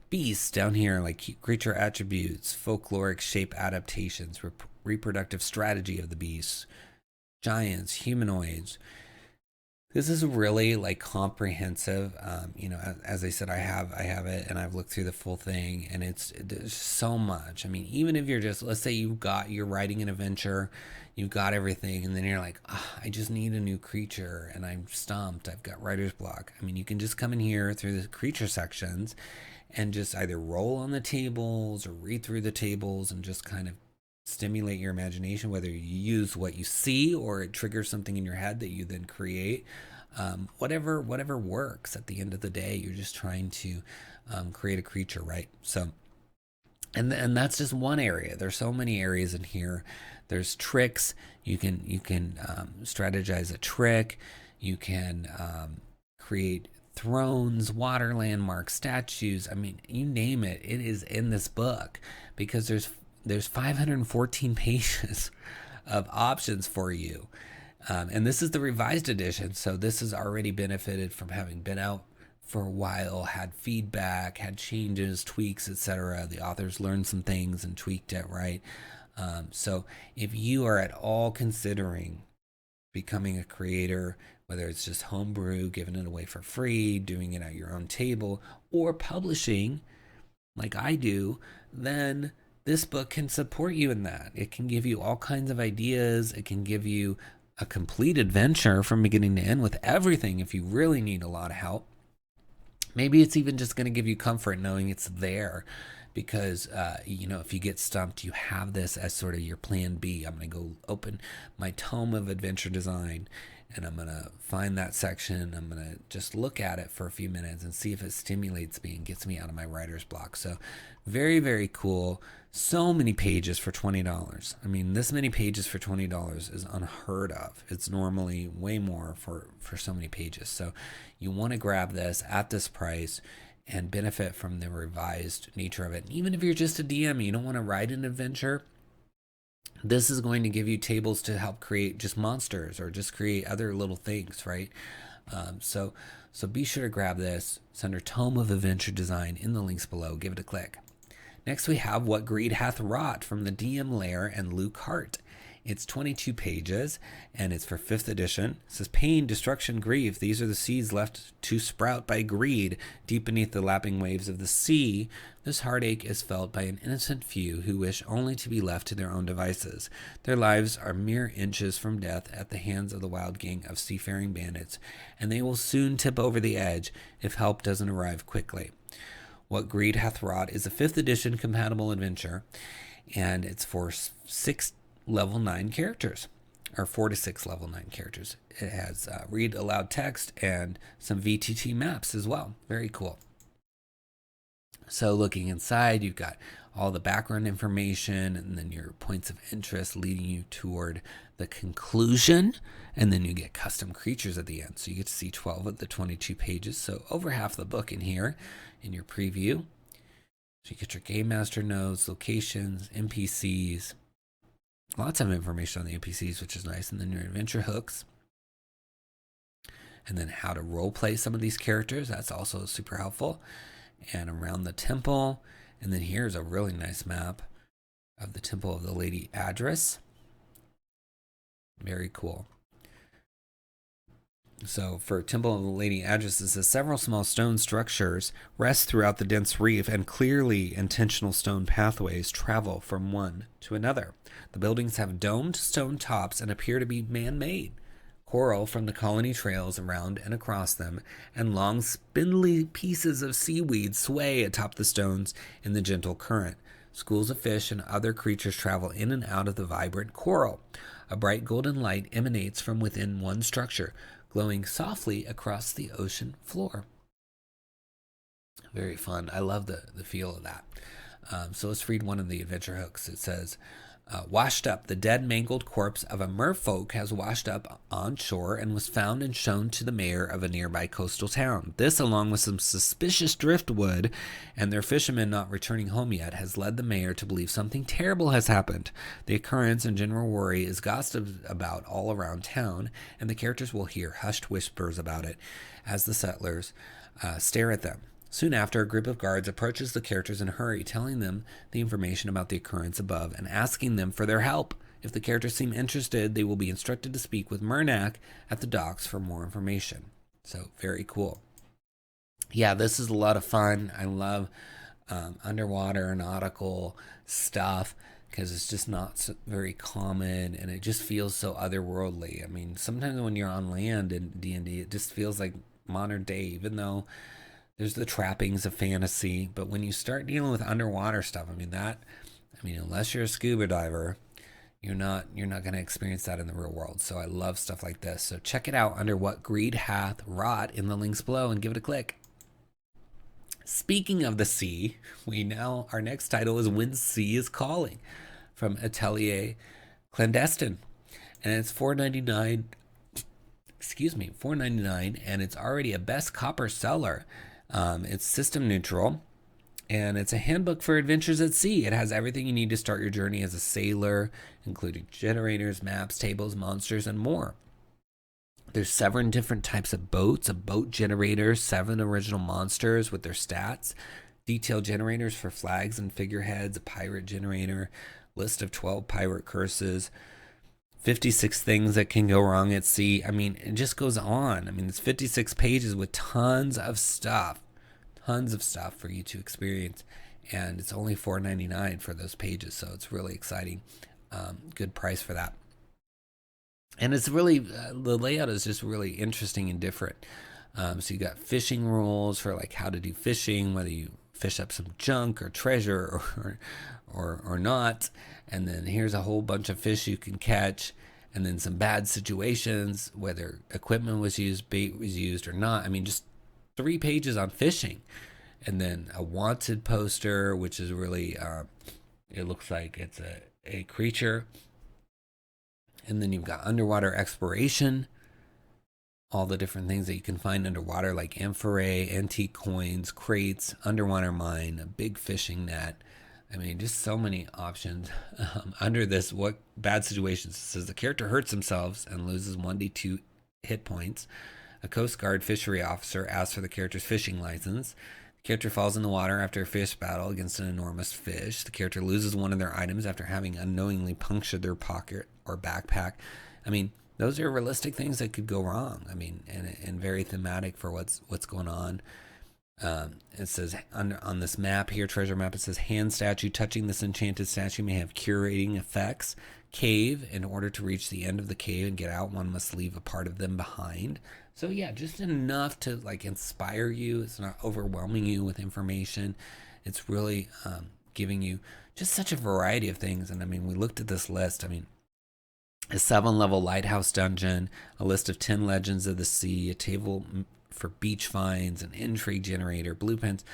Beasts down here, like creature attributes, folkloric shape adaptations, reproductive strategy of the beasts, giants, humanoids. This is really like comprehensive. As I said, I have it, and I've looked through the full thing, and there's so much. I mean, even if you're just, let's say you're writing an adventure, you've got everything, and then you're like, I just need a new creature, and I'm stumped. I've got writer's block. I mean, you can just come in here through the creature sections and just either roll on the tables or read through the tables and just kind of stimulate your imagination, whether you use what you see or it triggers something in your head that you then create. Whatever works. At the end of the day, you're just trying to create a creature, right? So, and that's just one area. There's so many areas in here. There's tricks. You can strategize a trick. You can create thrones, water landmarks, statues. I mean, you name it, it is in this book, because there's 514 pages of options for you. And this is the revised edition, so this has already benefited from having been out for a while, had feedback, had changes, tweaks, etc. The authors learned some things and tweaked it, right? So if you are at all considering becoming a creator, whether it's just homebrew, giving it away for free, doing it at your own table, or publishing like I do, then this book can support you in that. It can give you all kinds of ideas. It can give you a complete adventure from beginning to end with everything if you really need a lot of help. Maybe it's even just going to give you comfort knowing it's there, because if you get stumped, you have this as sort of your plan B. I'm going to go open my tome of adventure design, and I'm going to find that section. I'm going to just look at it for a few minutes and see if it stimulates me and gets me out of my writer's block. So very, very cool. So many pages for $20. I mean, this many pages for $20 is unheard of. It's normally way more for so many pages. So you want to grab this at this price and benefit from the revised nature of it. And even if you're just a DM, you don't want to write an adventure, this is going to give you tables to help create just monsters or just create other little things, right? So be sure to grab this. It's under Tome of Adventure Design in the links below. Give it a click. Next we have What Greed Hath Wrought from the DM Lair and Luke Hart. It's 22 pages, and it's for 5th edition. It says, pain, destruction, grief. These are the seeds left to sprout by greed. Deep beneath the lapping waves of the sea, this heartache is felt by an innocent few who wish only to be left to their own devices. Their lives are mere inches from death at the hands of the wild gang of seafaring bandits, and they will soon tip over the edge if help doesn't arrive quickly. What Greed Hath Wrought is a 5th edition compatible adventure, and it's for 6 level 9 characters, or 4 to 6 level 9 characters. It has read aloud text and some VTT maps as well. Very cool. So looking inside, you've got all the background information and then your points of interest leading you toward the conclusion. And then you get custom creatures at the end. So you get to see 12 of the 22 pages. So over half the book in here in your preview. So you get your game master notes, locations, NPCs, lots of information on the NPCs, which is nice. And then your adventure hooks. And then how to role play some of these characters. That's also super helpful. And around the temple. And then here's a really nice map of the temple of the Lady Address. Very cool. So for Temple of the Lady Address, it says several small stone structures rest throughout the dense reef, and clearly intentional stone pathways travel from one to another. The buildings have domed stone tops and appear to be man-made. Coral from the colony trails around and across them, and long spindly pieces of seaweed sway atop the stones in the gentle current. Schools of fish and other creatures travel in and out of the vibrant coral. A bright golden light emanates from within one structure, glowing softly across the ocean floor. Very fun. I love the feel of that. So let's read one of the adventure hooks. It says, washed up, the dead mangled corpse of a merfolk has washed up on shore and was found and shown to the mayor of a nearby coastal town. This, along with some suspicious driftwood and their fishermen not returning home yet, has led the mayor to believe something terrible has happened. The occurrence and general worry is gossiped about all around town, and the characters will hear hushed whispers about it as the settlers stare at them. Soon after, a group of guards approaches the characters in a hurry, telling them the information about the occurrence above and asking them for their help. If the characters seem interested, they will be instructed to speak with Murnak at the docks for more information. So, very cool. Yeah, this is a lot of fun. I love underwater nautical stuff because it's just not very common, and it just feels so otherworldly. I mean, sometimes when you're on land in D&D, it just feels like modern day, even though there's the trappings of fantasy. But when you start dealing with underwater stuff, unless you're a scuba diver, you're not going to experience that in the real world. So I love stuff like this. So check it out under What Greed Hath Wrought in the links below and give it a click. Speaking of the sea, our next title is When Sea is Calling from Atelier Clandestine. And it's $4.99, and it's already a best copper seller. It's system neutral, and it's a handbook for adventures at sea. It has everything you need to start your journey as a sailor, including generators, maps, tables, monsters, and more. There's 7 different types of boats, a boat generator, 7 original monsters with their stats, detailed generators for flags and figureheads, a pirate generator, list of 12 pirate curses, 56 things that can go wrong at sea. It just goes on. It's 56 pages with tons of stuff for you to experience. And it's only $4.99 for those pages. So it's really exciting. Good price for that. And it's really, the layout is just really interesting and different. So you got fishing rules for like how to do fishing, whether you fish up some junk or treasure or not. And then here's a whole bunch of fish you can catch, and then some bad situations, whether equipment was used, bait was used or not. Just 3 pages on fishing. And then a wanted poster, which is really, it looks like it's a creature. And then you've got underwater exploration, all the different things that you can find underwater, like amphorae, antique coins, crates, underwater mine, a big fishing net. Just so many options. Under this, what bad situations? It says the character hurts themselves and loses 1d2 hit points. A Coast Guard fishery officer asks for the character's fishing license. The character falls in the water after a fish battle against an enormous fish. The character loses one of their items after having unknowingly punctured their pocket or backpack. Those are realistic things that could go wrong. And very thematic for what's going on. It says on this map here, treasure map, it says hand statue. Touching this enchanted statue may have curating effects. Cave. In order to reach the end of the cave and get out, one must leave a part of them behind. So yeah, just enough to like inspire you. It's not overwhelming you with information. It's really giving you just such a variety of things. And we looked at this list. A 7-level lighthouse dungeon, a list of 10 legends of the sea, a table for beach finds, an intrigue generator, blueprints.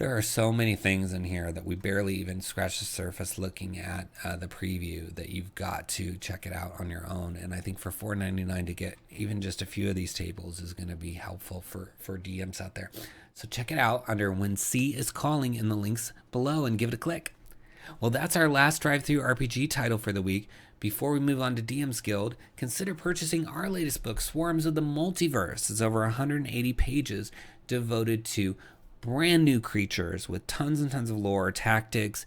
There are so many things in here that we barely even scratched the surface looking at the preview, that you've got to check it out on your own. And I think for $4.99 to get even just a few of these tables is going to be helpful for DMs out there. So check it out under When C is Calling in the links below and give it a click. Well, that's our last DriveThruRPG title for the week. Before we move on to DM's Guild, consider purchasing our latest book, Swarms of the Multiverse. It's over 180 pages devoted to brand new creatures with tons and tons of lore, tactics,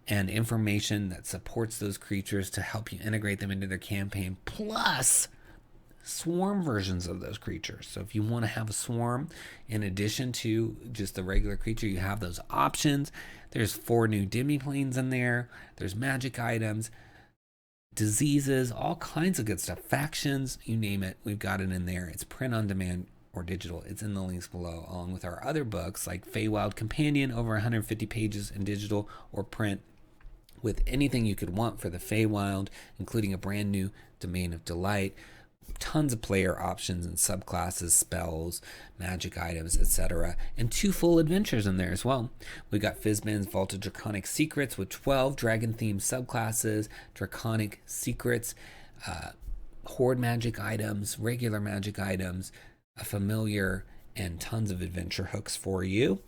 and information that supports those creatures to help you integrate them into their campaign, plus swarm versions of those creatures. So if you want to have a swarm in addition to just the regular creature, you have those options. There's 4 new demiplanes in there. There's magic items, diseases, all kinds of good stuff. Factions, you name it, we've got it in there. It's print on demand or digital. It's in the links below, along with our other books like Feywild Companion, over 150 pages in digital or print, with anything you could want for the Feywild, including a brand new Domain of Delight, tons of player options and subclasses, spells, magic items, etc., and 2 full adventures in there as well. We got Fizban's Vaulted Draconic Secrets with 12 dragon-themed subclasses, draconic secrets, horde magic items, regular magic items, a familiar, and tons of adventure hooks for you.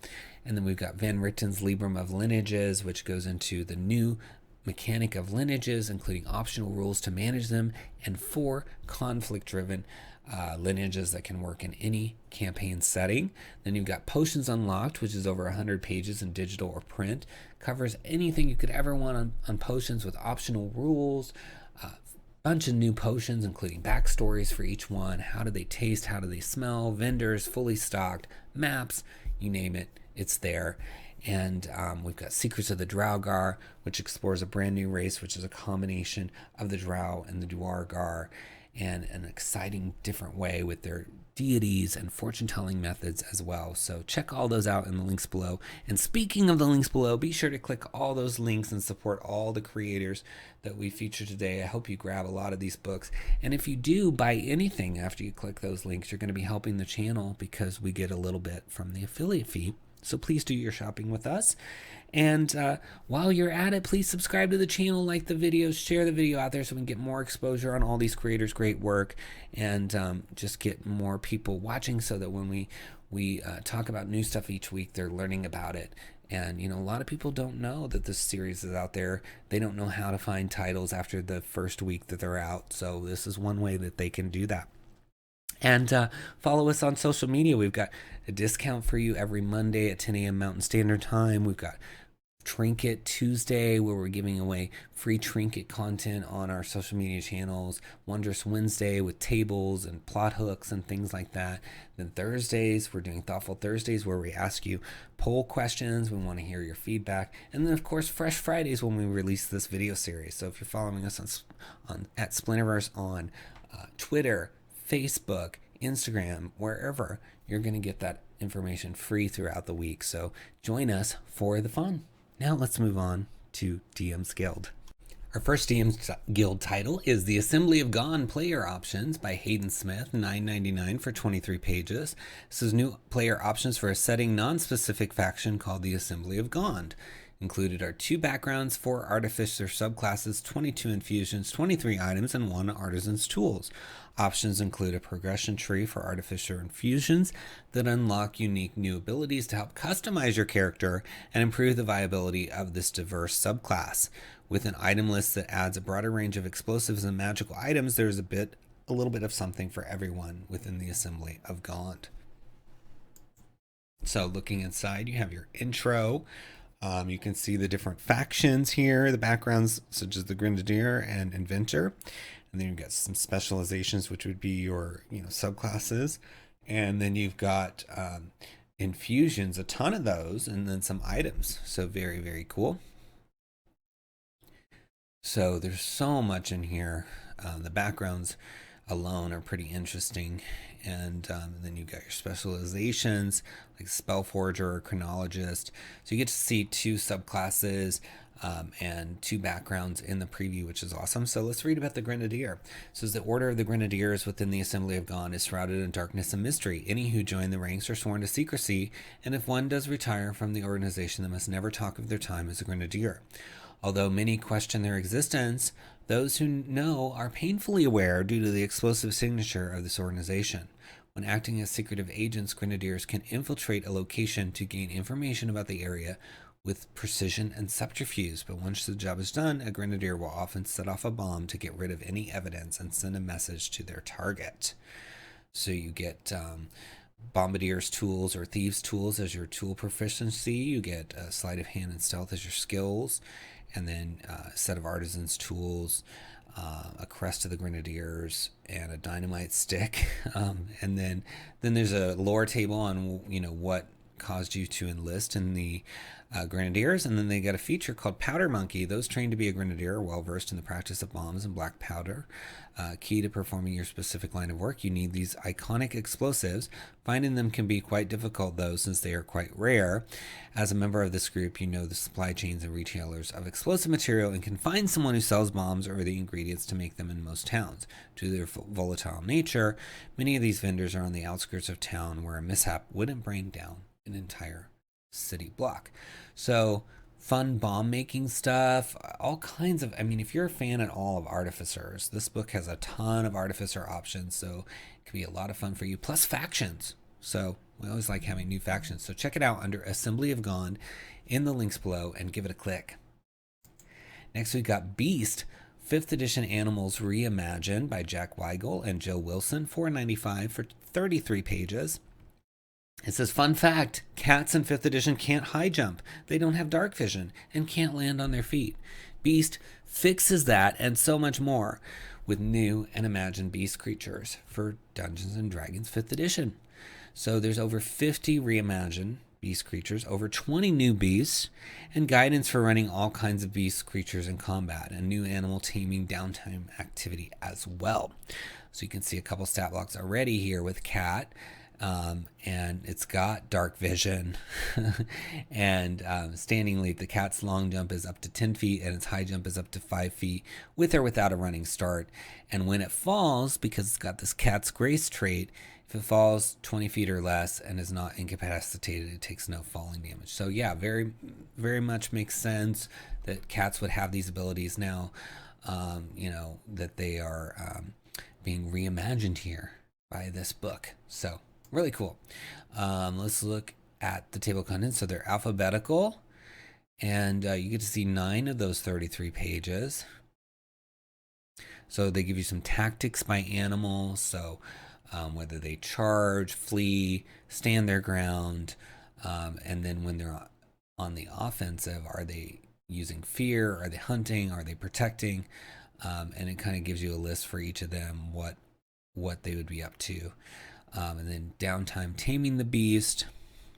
And then we've got Van Ritten's Librum of Lineages, which goes into the new mechanic of lineages, including optional rules to manage them, and 4 conflict-driven lineages that can work in any campaign setting. Then you've got Potions Unlocked, which is over 100 pages in digital or print, covers anything you could ever want on potions with optional rules, bunch of new potions, including backstories for each one. How do they taste? How do they smell? Vendors, fully stocked, maps, you name it, it's there. And we've got Secrets of the Draugr, which explores a brand new race, which is a combination of the Drow and the Duergar, and an exciting different way with their deities and fortune-telling methods as well. So check all those out in the links below. And speaking of the links below, be sure to click all those links and support all the creators that we feature today. I hope you grab a lot of these books. And if you do buy anything after you click those links, you're going to be helping the channel because we get a little bit from the affiliate fee. So please do your shopping with us. And while you're at it, please subscribe to the channel, like the videos, share the video out there so we can get more exposure on all these creators' great work, and just get more people watching so that when we talk about new stuff each week, they're learning about it. And, you know, a lot of people don't know that this series is out there. They don't know how to find titles after the first week that they're out. So this is one way that they can do that. And follow us on social media. We've got a discount for you every Monday at 10 a.m. Mountain Standard Time. We've got Trinket Tuesday, where we're giving away free trinket content on our social media channels. Wondrous Wednesday with tables and plot hooks and things like that. Then Thursdays, we're doing Thoughtful Thursdays, where we ask you poll questions. We want to hear your feedback. And then, of course, Fresh Fridays, when we release this video series. So if you're following us on at Splinterverse on Twitter, Facebook, Instagram, wherever, you're going to get that information free throughout the week. So join us for the fun. Now let's move on to DM's Guild. Our first DM's Guild title is The Assembly of Gone Player Options by Hayden Smith, $9.99 for 23 pages. This is new player options for a setting non-specific faction called The Assembly of Gone. Included are 2 backgrounds, 4 artificer subclasses, 22 infusions, 23 items, and 1 artisan's tools. Options include a progression tree for artificer infusions that unlock unique new abilities to help customize your character and improve the viability of this diverse subclass. With an item list that adds a broader range of explosives and magical items, there's a little bit of something for everyone within the Assembly of Gaunt. So looking inside, you have your intro. You can see the different factions here, the backgrounds such as the Grenadier and Inventor. And then you've got some specializations, which would be your subclasses. And then you've got infusions, a ton of those, and then some items. So very, very cool. So there's so much in here. The backgrounds alone are pretty interesting. And then you've got your specializations like Spellforger or Chronologist. So you get to see 2 subclasses. and 2 backgrounds in the preview, which is awesome. So let's read about the Grenadier. It says the Order of the Grenadiers within the Assembly of God is shrouded in darkness and mystery. Any who join the ranks are sworn to secrecy, and if one does retire from the organization, they must never talk of their time as a Grenadier. Although many question their existence, those who know are painfully aware due to the explosive signature of this organization. When acting as secretive agents, Grenadiers can infiltrate a location to gain information about the area with precision and subterfuge, but once the job is done, a Grenadier will often set off a bomb to get rid of any evidence and send a message to their target. So you get Bombardier's tools or Thieves' tools as your tool proficiency. You get Sleight of Hand and Stealth as your skills, and then a set of Artisan's tools, a crest of the Grenadiers, and a dynamite stick. And then there's a lore table on what caused you to enlist in the Grenadiers, and then they got a feature called Powder Monkey. Those trained to be a Grenadier are well versed in the practice of bombs and black powder. Key to performing your specific line of work, you need these iconic explosives. Finding them can be quite difficult, though, since they are quite rare. As a member of this group, you know the supply chains and retailers of explosive material and can find someone who sells bombs or the ingredients to make them in most towns. Due to their volatile nature, many of these vendors are on the outskirts of town where a mishap wouldn't bring down an entire city block. So fun bomb making stuff, all kinds of, if you're a fan at all of artificers, this book has a ton of artificer options, so it can be a lot of fun for you, plus factions. So we always like having new factions. So check it out under Assembly of God in the links below and give it a click. Next we've got Beast, 5th edition Animals Reimagined by Jack Weigel and Joe Wilson, $4.95 for 33 pages. It says, fun fact, cats in 5th edition can't high jump. They don't have dark vision and can't land on their feet. Beast fixes that and so much more with new and imagined beast creatures for Dungeons & Dragons 5th edition. So there's over 50 reimagined beast creatures, over 20 new beasts, and guidance for running all kinds of beast creatures in combat, and new animal taming downtime activity as well. So you can see a couple stat blocks already here with cat. And it's got dark vision and standing leap. The cat's long jump is up to 10 feet and its high jump is up to 5 feet with or without a running start. And when it falls, because it's got this cat's grace trait, if it falls 20 feet or less and is not incapacitated, it takes no falling damage. So yeah, very, very much makes sense that cats would have these abilities now, that they are being reimagined here by this book. So really cool. Let's look at the table of contents. So they're alphabetical, and you get to see 9 of those 33 pages. So they give you some tactics by animal. So whether they charge, flee, stand their ground, and then when they're on the offensive, are they using fear? Are they hunting? Are they protecting? And it kind of gives you a list for each of them, what they would be up to. And then downtime, taming the beast.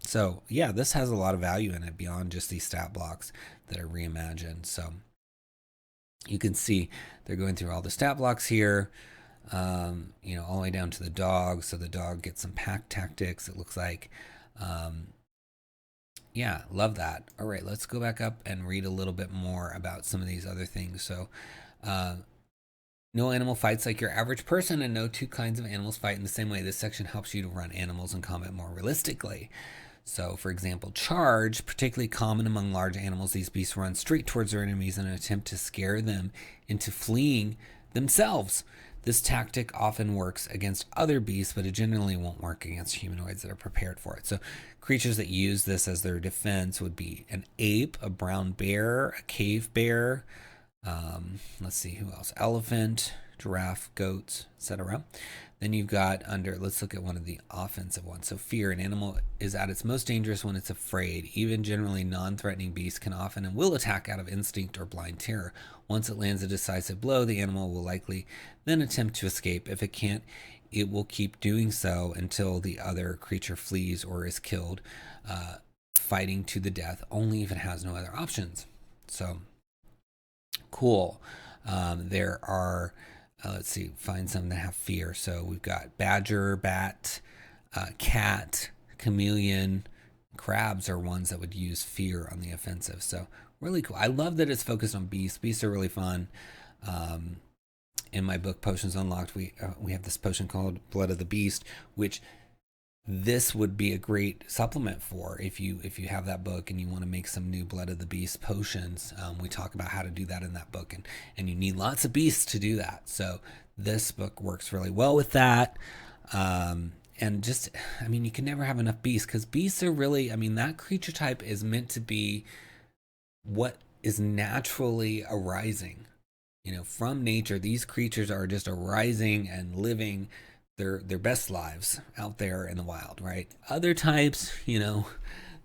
So yeah, this has a lot of value in it beyond just these stat blocks that are reimagined. So you can see they're going through all the stat blocks here, all the way down to the dog. So the dog gets some pack tactics, it looks like. Yeah, love that. All right, let's go back up and read a little bit more about some of these other things. So no animal fights like your average person, and no 2 kinds of animals fight in the same way. This section helps you to run animals in combat more realistically. So, for example, charge, particularly common among large animals. These beasts run straight towards their enemies in an attempt to scare them into fleeing themselves. This tactic often works against other beasts, but it generally won't work against humanoids that are prepared for it. So creatures that use this as their defense would be an ape, a brown bear, a cave bear, let's see who else, elephant, giraffe, goats, etc. Then you've got let's look at one of the offensive ones. So fear, an animal is at its most dangerous when it's afraid. Even generally non-threatening beasts can often and will attack out of instinct or blind terror. Once it lands a decisive blow, the animal will likely then attempt to escape. If it can't, it will keep doing so until the other creature flees or is killed, fighting to the death, only if it has no other options. So cool. There are, let's see, find some that have fear. So we've got badger, bat, cat, chameleon. Crabs are ones that would use fear on the offensive. So Really cool. I love that it's focused on beasts. Beasts are really fun. Um, in my book Potions Unlocked, we have this potion called Blood of the Beast, which this would be a great supplement for if you have that book and you want to make some new Blood of the Beast potions. We talk about how to do that in that book, and you need lots of beasts to do that. So this book works really well with that. And just, I mean, you can never have enough beasts, because beasts are really, I mean, that creature type is meant to be what is naturally arising. You know, from nature, these creatures are just arising and living their best lives out there in the wild, right? Other types, you know,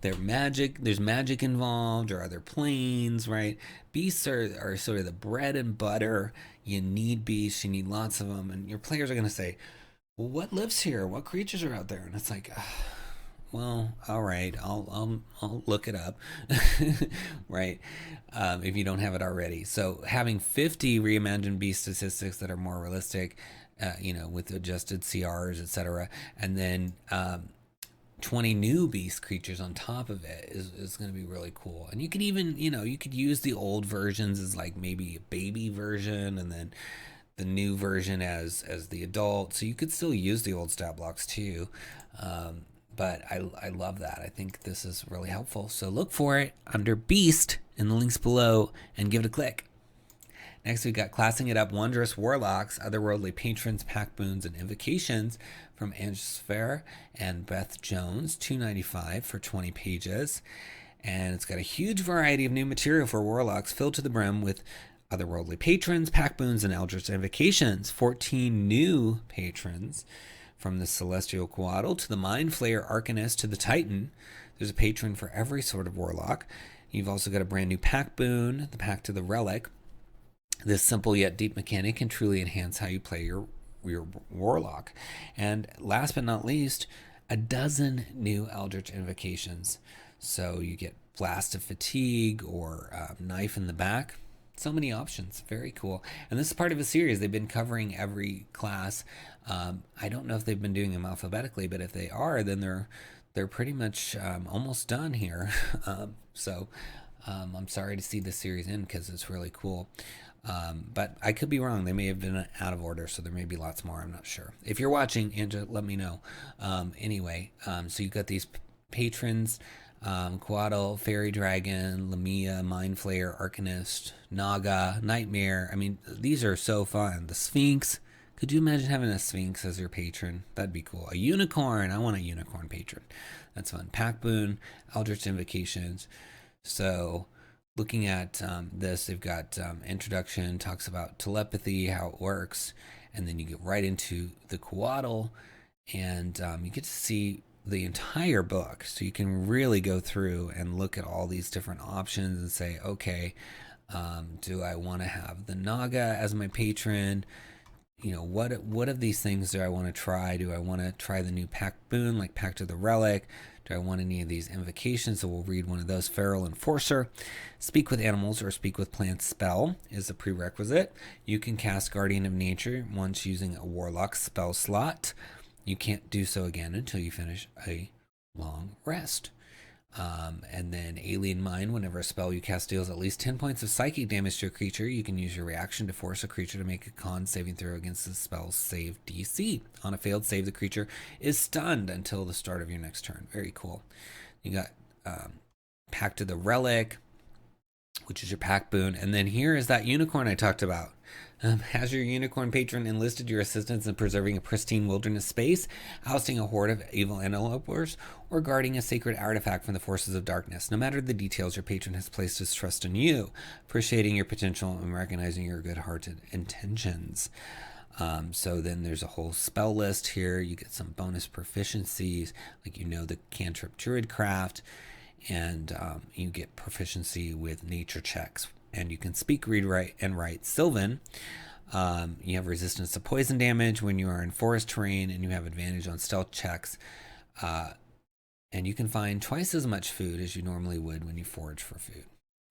they're magic. There's magic involved, or other planes, right? Beasts are sort of the bread and butter. You need beasts. You need lots of them, and your players are going to say, "Well, what lives here? What creatures are out there?" And it's like, well, all right, I'll look it up, right? If you don't have it already. So having 50 reimagined beast statistics that are more realistic, you know, with adjusted CRs, etc., and then 20 new beast creatures on top of it is going to be really cool. And you could even, you know, you could use the old versions as like maybe a baby version, and then the new version as the adult. So you could still use the old stat blocks too. But I love that. I think this is really helpful. So look for it under Beast in the links below and give it a click. Next, we got Classing It Up, Wondrous Warlocks, Otherworldly Patrons, Pact, Boons, and Invocations from Angela and Beth Jones, $2.95 for 20 pages. And it's got a huge variety of new material for Warlocks, filled to the brim with Otherworldly Patrons, Pact, Boons, and Eldritch Invocations. 14 new patrons, from the Celestial Coatl to the Mind Flayer Arcanist to the Titan. There's a patron for every sort of Warlock. You've also got a brand new Pact Boon, the Pact of the Relic. This simple yet deep mechanic can truly enhance how you play your Warlock. And last but not least, a dozen new Eldritch Invocations. So you get Blast of Fatigue or Knife in the Back. So many options. Very cool. And this is part of a series. They've been covering every class. I don't know if they've been doing them alphabetically, but if they are, then they're pretty much almost done here. So I'm sorry to see this series end, because it's really cool. But I could be wrong. They may have been out of order, so there may be lots more. I'm not sure. If you're watching, Angela, let me know. Anyway, so you've got these patrons, Coatl, Fairy Dragon, Lamia, Mind Flayer, Arcanist, Naga, Nightmare. I mean, these are so fun. The Sphinx. Could you imagine having a Sphinx as your patron? That'd be cool. A unicorn. I want a unicorn patron. That's fun. Pact Boon, Eldritch Invocations. So looking at this, they've got introduction, talks about telepathy, how it works, and then you get right into the Coatl, and you get to see the entire book. So you can really go through and look at all these different options and say, okay, do I want to have the Naga as my patron? You know, what of these things do I want to try? Do I want to try the new Pact Boon, like Pact of the Relic? Do I want any of these invocations? So we'll read one of those. Feral Enforcer. Speak with Animals or Speak with Plants spell is a prerequisite. You can cast Guardian of Nature once using a Warlock spell slot. You can't do so again until you finish a long rest. And then Alien Mind. Whenever a spell you cast deals at least 10 points of psychic damage to a creature, you can use your reaction to force a creature to make a con saving throw against the spell's save DC. On a failed save, the creature is stunned until the start of your next turn. Very cool. You got Pact of the Relic, which is your Pact Boon. And then here is that unicorn I talked about. Has your unicorn patron enlisted your assistance in preserving a pristine wilderness space, ousting a horde of evil interlopers, or guarding a sacred artifact from the forces of darkness? No matter the details, your patron has placed his trust in you, appreciating your potential and recognizing your good-hearted intentions. So then there's a whole spell list here. You get some bonus proficiencies, like the cantrip Druidcraft, and you get proficiency with nature checks. And you can speak, read, write, and write Sylvan. You have resistance to poison damage when you are in forest terrain, and you have advantage on stealth checks. And you can find twice as much food as you normally would when you forage for food.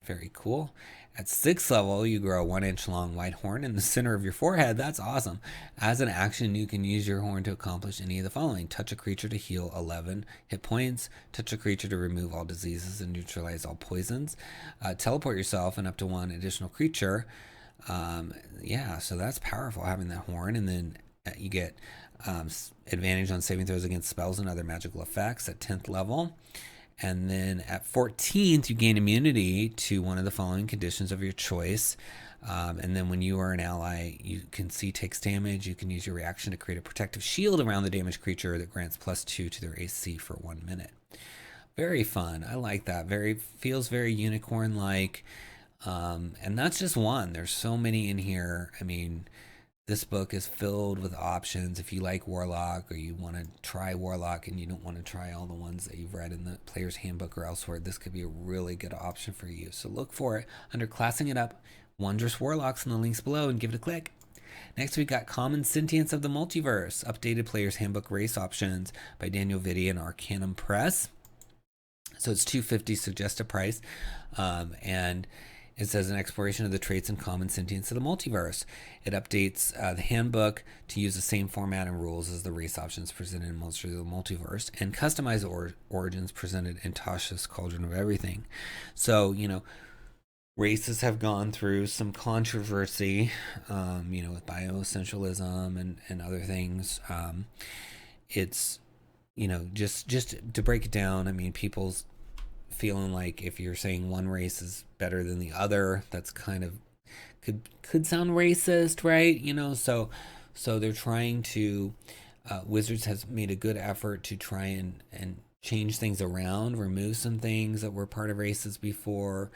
Very cool. At 6th level, you grow a 1-inch long white horn in the center of your forehead. That's awesome. As an action, you can use your horn to accomplish any of the following. Touch a creature to heal 11 hit points. Touch a creature to remove all diseases and neutralize all poisons. Teleport yourself and up to 1 additional creature. Yeah, so that's powerful, having that horn. And then you get advantage on saving throws against spells and other magical effects at 10th level. And then at 14th, you gain immunity to one of the following conditions of your choice. And then when you are an ally, you can see takes damage. You can use your reaction to create a protective shield around the damaged creature that grants +2 to their AC for 1 minute. Very fun. I like that. Feels very unicorn-like. And that's just one. There's so many in here. I mean, this book is filled with options. If you like Warlock or you want to try Warlock and you don't want to try all the ones that you've read in the Player's Handbook or elsewhere, this could be a really good option for you. So look for it under Classing It Up, Wondrous Warlocks in the links below, and give it a click. Next, we got Common Sentients of the Multiverse, Updated Player's Handbook Race Options by Daniel Vitti and Arcanum Press. So it's $2.50 suggested price. And it says an exploration of the traits and common sentience of the multiverse. It updates the handbook to use the same format and rules as the race options presented in Monsters of the Multiverse and customize the origins presented in Tasha's Cauldron of Everything. So, races have gone through some controversy, with bioessentialism and other things. It's, just to break it down, I mean, people's feeling like if you're saying one race is better than the other, that's kind of could sound racist, right? So they're trying to Wizards has made a good effort to try and change things around, remove some things that were part of races before,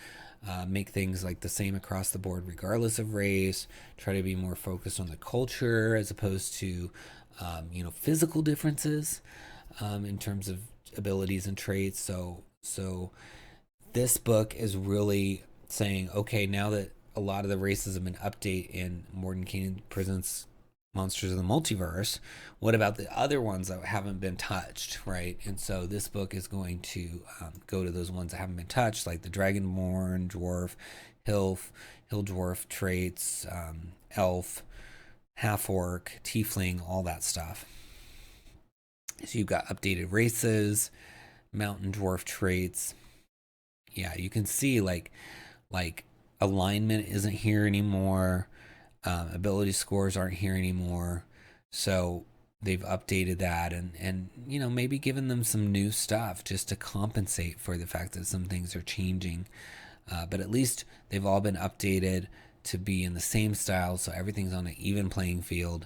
make things like the same across the board regardless of race, try to be more focused on the culture as opposed to physical differences in terms of abilities and traits. So this book is really saying, okay, now that a lot of the races have been updated in Mordenkainen presents Monsters of the Multiverse, what about the other ones that haven't been touched, right? And so this book is going to go to those ones that haven't been touched, like the Dragonborn, Dwarf, Hill Dwarf traits, Elf, Half-Orc, Tiefling, all that stuff. So you've got updated races, Mountain Dwarf traits. Yeah, you can see like alignment isn't here anymore. Ability scores aren't here anymore. So they've updated that and maybe given them some new stuff just to compensate for the fact that some things are changing. But at least they've all been updated to be in the same style, so everything's on an even playing field.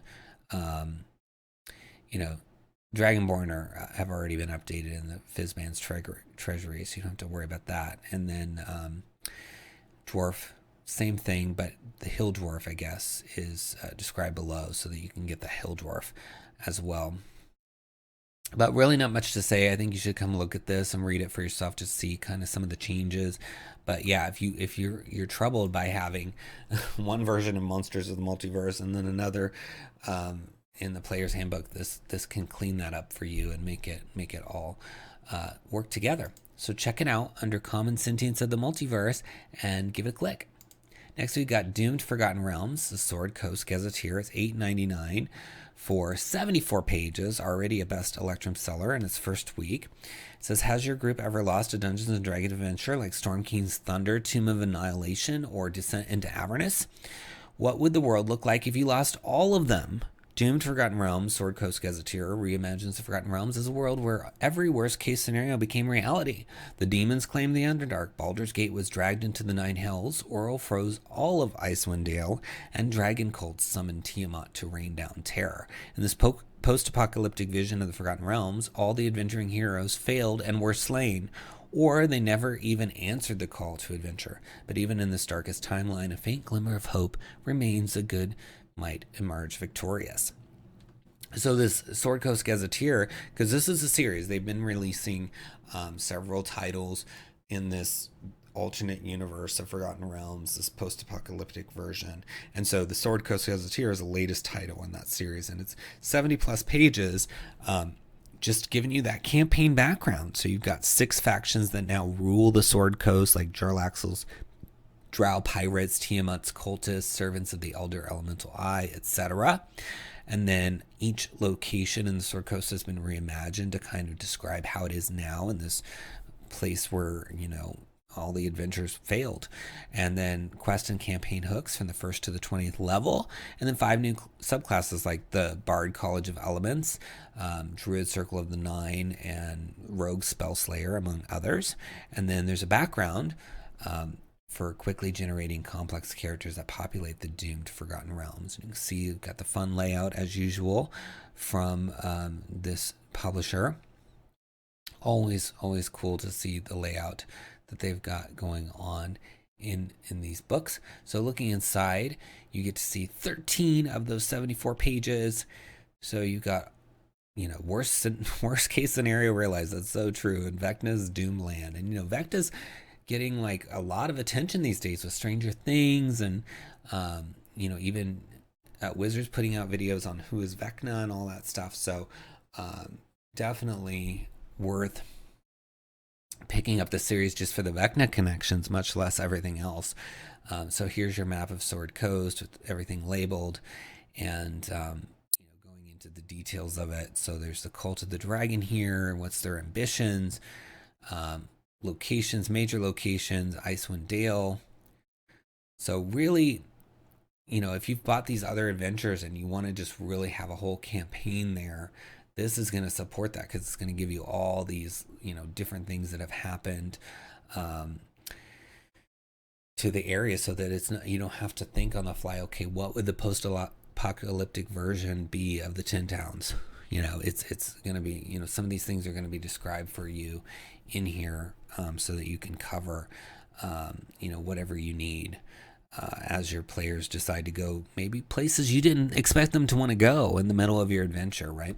Dragonborn have already been updated in the Fizzman's Treasury, so you don't have to worry about that. And then Dwarf, same thing, but the Hill Dwarf, I guess, is described below so that you can get the Hill Dwarf as well. But really not much to say. I think you should come look at this and read it for yourself to see kind of some of the changes. But yeah, if you're troubled by having one version of Monsters of the Multiverse and then another in the Player's Handbook, this can clean that up for you and make it all work together. So check it out under Common Sentience of the Multiverse and give it a click. Next, we've got Doomed Forgotten Realms, the Sword Coast Gazetteer. It's $8.99 for 74 pages, already a best Electrum seller in its first week. It says, has your group ever lost a Dungeons & Dragons adventure like Storm King's Thunder, Tomb of Annihilation, or Descent into Avernus? What would the world look like if you lost all of them? Doomed Forgotten Realms, Sword Coast Gazetteer reimagines the Forgotten Realms as a world where every worst-case scenario became reality. The demons claimed the Underdark, Baldur's Gate was dragged into the Nine Hells, Auril froze all of Icewind Dale, and dragon cults summoned Tiamat to rain down terror. In this post-apocalyptic vision of the Forgotten Realms, all the adventuring heroes failed and were slain, or they never even answered the call to adventure. But even in this darkest timeline, a faint glimmer of hope remains. The good might emerge victorious. So this Sword Coast Gazetteer, because this is a series, they've been releasing several titles in this alternate universe of Forgotten Realms, this post-apocalyptic version. And so the Sword Coast Gazetteer is the latest title in that series, and it's 70 plus pages, just giving you that campaign background. So you've got 6 factions that now rule the Sword Coast, like Jarlaxle's drow pirates, Tiamat's cultists, servants of the elder elemental eye, etc. And then each location in the Sword Coast has been reimagined to kind of describe how it is now in this place where, you know, all the adventures failed. And then quest and campaign hooks from the 1st to the 20th level. And then 5 new subclasses like the Bard College of Elements, Druid Circle of the Nine, and Rogue Spellslayer, among others. And then there's a background for quickly generating complex characters that populate the doomed Forgotten Realms. You can see you've got the fun layout as usual from this publisher. Always cool to see the layout that they've got going on in these books. So looking inside, you get to see 13 of those 74 pages. So you got, you know, worst case scenario, realize that's so true, in Vecna's doomed land. And, you know, Vecna's getting like a lot of attention these days with Stranger Things and, you know, even Wizards putting out videos on who is Vecna and all that stuff. So definitely worth picking up the series just for the Vecna connections, much less everything else. So here's your map of Sword Coast with everything labeled and, you know, going into the details of it. So there's the Cult of the Dragon here. What's their ambitions? Locations, major locations, Icewind Dale. So really, you know, if you've bought these other adventures and you want to just really have a whole campaign there, this is going to support that because it's going to give you all these, you know, different things that have happened to the area, so that it's not, you don't have to think on the fly, okay, what would the post-apocalyptic version be of the 10 towns? You know, it's going to be, you know, some of these things are going to be described for you in here, so that you can cover, you know, whatever you need as your players decide to go maybe places you didn't expect them to want to go in the middle of your adventure, right?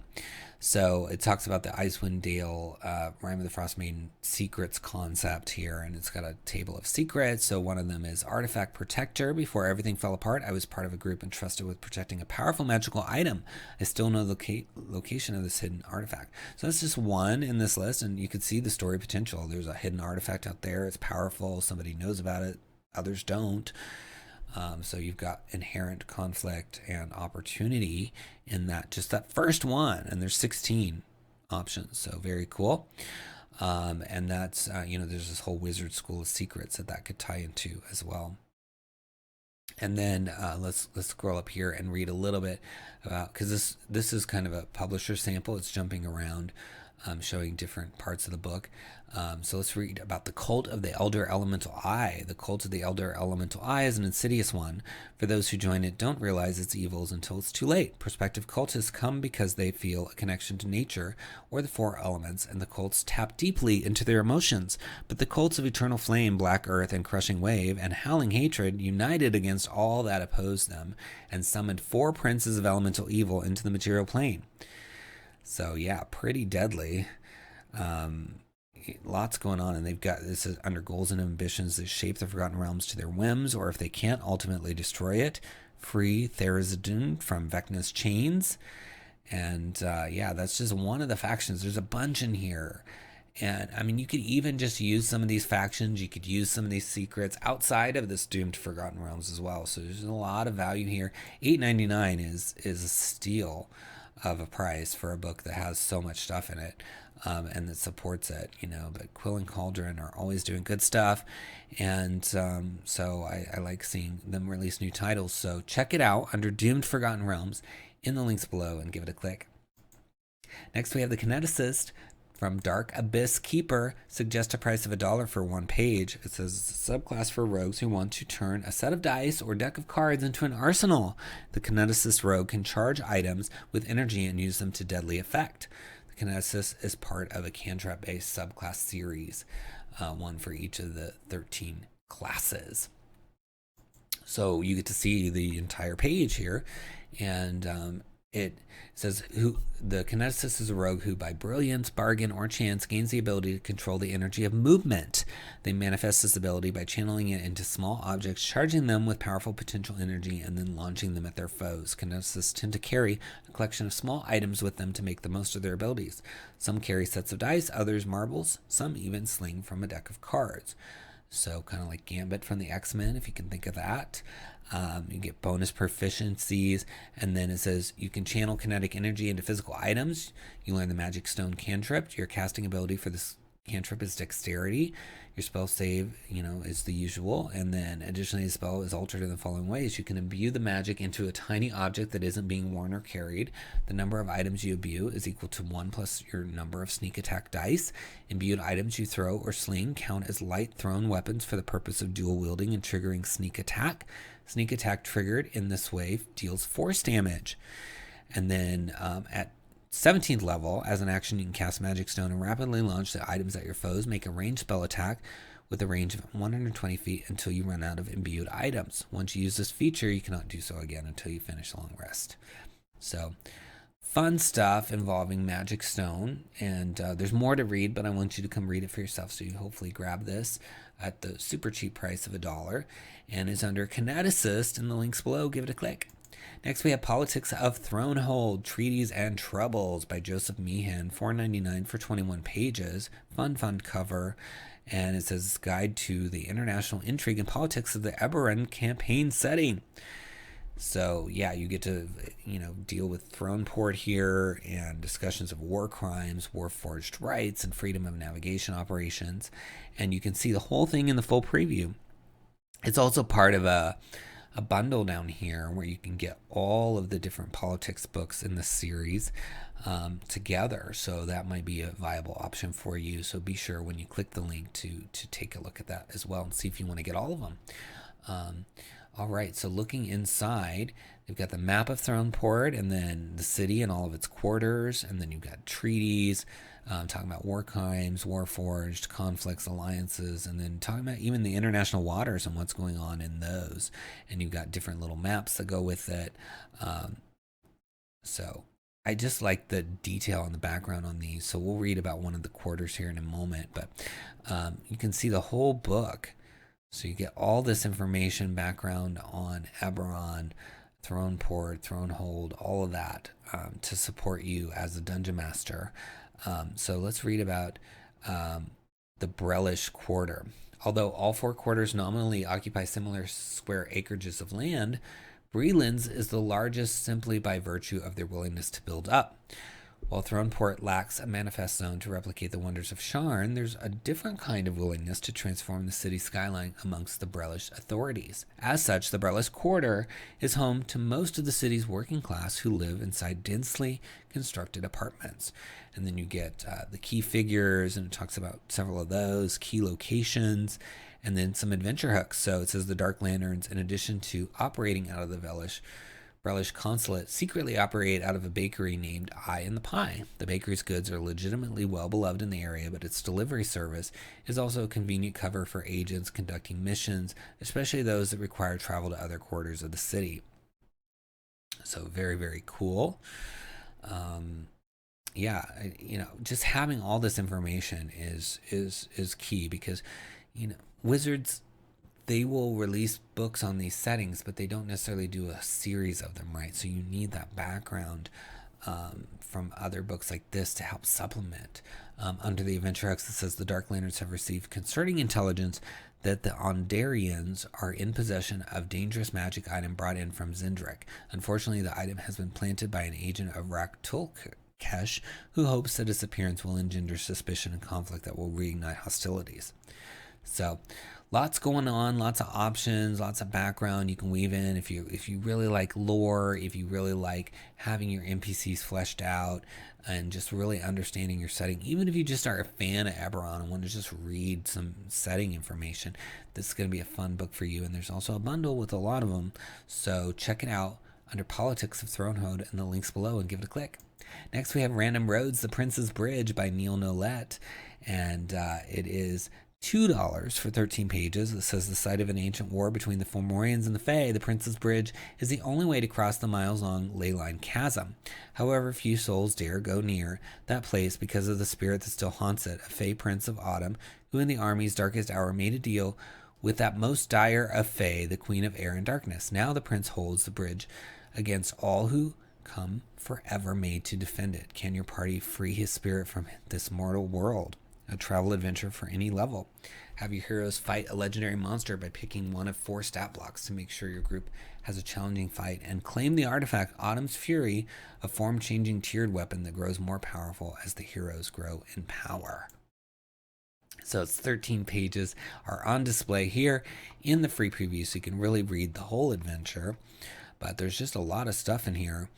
So it talks about the Icewind Dale, Rime of the Frost Maiden secrets concept here, and it's got a table of secrets. So one of them is Artifact Protector. Before everything fell apart, I was part of a group entrusted with protecting a powerful magical item. I still know the location of this hidden artifact. So that's just one in this list, and you can see the story potential. There's a hidden artifact out there. It's powerful. Somebody knows about it. Others don't. So you've got inherent conflict and opportunity in that, just that first one, and there's 16 options. So very cool. And that's, you know, there's this whole wizard school of secrets that could tie into as well. And then let's scroll up here and read a little bit about, because this is kind of a publisher sample. It's jumping around, showing different parts of the book. So let's read about the Cult of the Elder Elemental Eye. The Cult of the Elder Elemental Eye is an insidious one. For those who join it don't realize its evils until it's too late. Prospective cultists come because they feel a connection to nature or the 4 elements, and the cults tap deeply into their emotions. But the cults of Eternal Flame, Black Earth, and Crushing Wave, and Howling Hatred united against all that opposed them, and summoned 4 princes of elemental evil into the material plane. So yeah, pretty deadly. Lots going on, and they've got, this is under goals and ambitions that shape the Forgotten Realms to their whims, or if they can't, ultimately destroy it. Free Therizadun from Vecna's chains. And yeah, that's just one of the factions. There's a bunch in here. And I mean, you could even just use some of these factions. You could use some of these secrets outside of this doomed Forgotten Realms as well. So there's a lot of value here. $8.99 is a steal of a price for a book that has so much stuff in it, and that supports it, you know. But Quill and Cauldron are always doing good stuff, and so I like seeing them release new titles. So check it out under Doomed Forgotten Realms in the links below and give it a click. Next we have the Kineticist from Dark Abyss Keeper. Suggest a price of $1 for 1 page. It says it's a subclass for rogues who want to turn a set of dice or deck of cards into an arsenal. The Kineticist rogue can charge items with energy and use them to deadly effect. The Kineticist is part of a cantrip-based subclass series, one for each of the 13 classes. So you get to see the entire page here, and it says the Kineticist is a rogue who, by brilliance, bargain, or chance, gains the ability to control the energy of movement. They manifest this ability by channeling it into small objects, charging them with powerful potential energy, and then launching them at their foes. Kineticists tend to carry a collection of small items with them to make the most of their abilities. Some carry sets of dice, others marbles, some even sling from a deck of cards. So kind of like Gambit from the X-Men, if you can think of that. You get bonus proficiencies, and then it says you can channel kinetic energy into physical items. You learn the Magic Stone cantrip. Your casting ability for this cantrip is Dexterity. Your spell save, is the usual, and then additionally the spell is altered in the following ways. You can imbue the magic into a tiny object that isn't being worn or carried. The number of items you imbue is equal to 1 plus your number of sneak attack dice. Imbued items you throw or sling count as light thrown weapons for the purpose of dual wielding and triggering sneak attack. Sneak attack triggered in this way deals force damage. And then at 17th level, as an action, you can cast Magic Stone and rapidly launch the items at your foes. Make a ranged spell attack with a range of 120 feet until you run out of imbued items. Once you use this feature, you cannot do so again until you finish a long rest. So, fun stuff involving Magic Stone, and there's more to read, but I want you to come read it for yourself, so you hopefully grab this at the super cheap price of $1, and is under Kineticist in the links below. Give it a click. Next, we have Politics of Thronehold, Treaties and Troubles by Joseph Meehan, $4.99 for 21 pages. Fun cover. And it says Guide to the International Intrigue and Politics of the Eberron campaign setting. So, yeah, you get to, deal with Throneport here and discussions of war crimes, war-forged rights, and freedom of navigation operations. And you can see the whole thing in the full preview. It's also part of a bundle down here where you can get all of the different politics books in the series together. So that might be a viable option for you. So be sure when you click the link to take a look at that as well and see if you want to get all of them. All right, so looking inside, they've got the map of Throneport and then the city and all of its quarters, and then you've got treaties, talking about war crimes, warforged, conflicts, alliances, and then talking about even the international waters and what's going on in those. And you've got different little maps that go with it. So I just like the detail and the background on these. So we'll read about one of the quarters here in a moment, but you can see the whole book. So you get all this information, background on Eberron, Throneport, Thronehold, all of that to support you as a dungeon master. So let's read about the Brelish Quarter. Although all 4 quarters nominally occupy similar square acreages of land, Breland's is the largest simply by virtue of their willingness to build up. While Throneport lacks a manifest zone to replicate the wonders of Sharn, there's a different kind of willingness to transform the city skyline amongst the Brelish authorities. As such, the Brelish Quarter is home to most of the city's working class who live inside densely constructed apartments. And then you get the key figures, and it talks about several of those, key locations, and then some adventure hooks. So it says the Dark Lanterns, in addition to operating out of the Brelish consulate, secretly operate out of a bakery named Eye in the Pie. The bakery's goods are legitimately well beloved in the area, but its delivery service is also a convenient cover for agents conducting missions, especially those that require travel to other quarters of the city. So very, very cool. Yeah, just having all this information is key because, Wizards, they will release books on these settings, but they don't necessarily do a series of them, right? So you need that background from other books like this to help supplement. Under the Adventure X, it says the Dark Lanterns have received concerning intelligence that the Ondarians are in possession of dangerous magic item brought in from Zindrick. Unfortunately, the item has been planted by an agent of Rak'Tulkesh, who hopes that its appearance will engender suspicion and conflict that will reignite hostilities. So, lots going on, lots of options, lots of background you can weave in. If you really like lore, if you really like having your NPCs fleshed out and just really understanding your setting, even if you just are a fan of Eberron and want to just read some setting information, this is going to be a fun book for you. And there's also a bundle with a lot of them, so check it out under Politics of Thronehold in the links below and give it a click. Next, we have Random Roads, The Prince's Bridge by Neil Nolet, and it is $2 for 13 pages. It says the site of an ancient war between the Fomorians and the Fae, the Prince's Bridge is the only way to cross the miles-long leyline chasm. However, few souls dare go near that place because of the spirit that still haunts it, a Fae Prince of Autumn, who in the army's darkest hour made a deal with that most dire of Fae, the Queen of Air and Darkness. Now the Prince holds the bridge against all who come forever made to defend it. Can your party free his spirit from this mortal world? a travel adventure for any level. Have your heroes fight a legendary monster by picking one of 4 stat blocks to make sure your group has a challenging fight, and claim the artifact Autumn's Fury, a form-changing tiered weapon that grows more powerful as the heroes grow in power. So it's 13 pages are on display here in the free preview, so you can really read the whole adventure. But there's just a lot of stuff in here.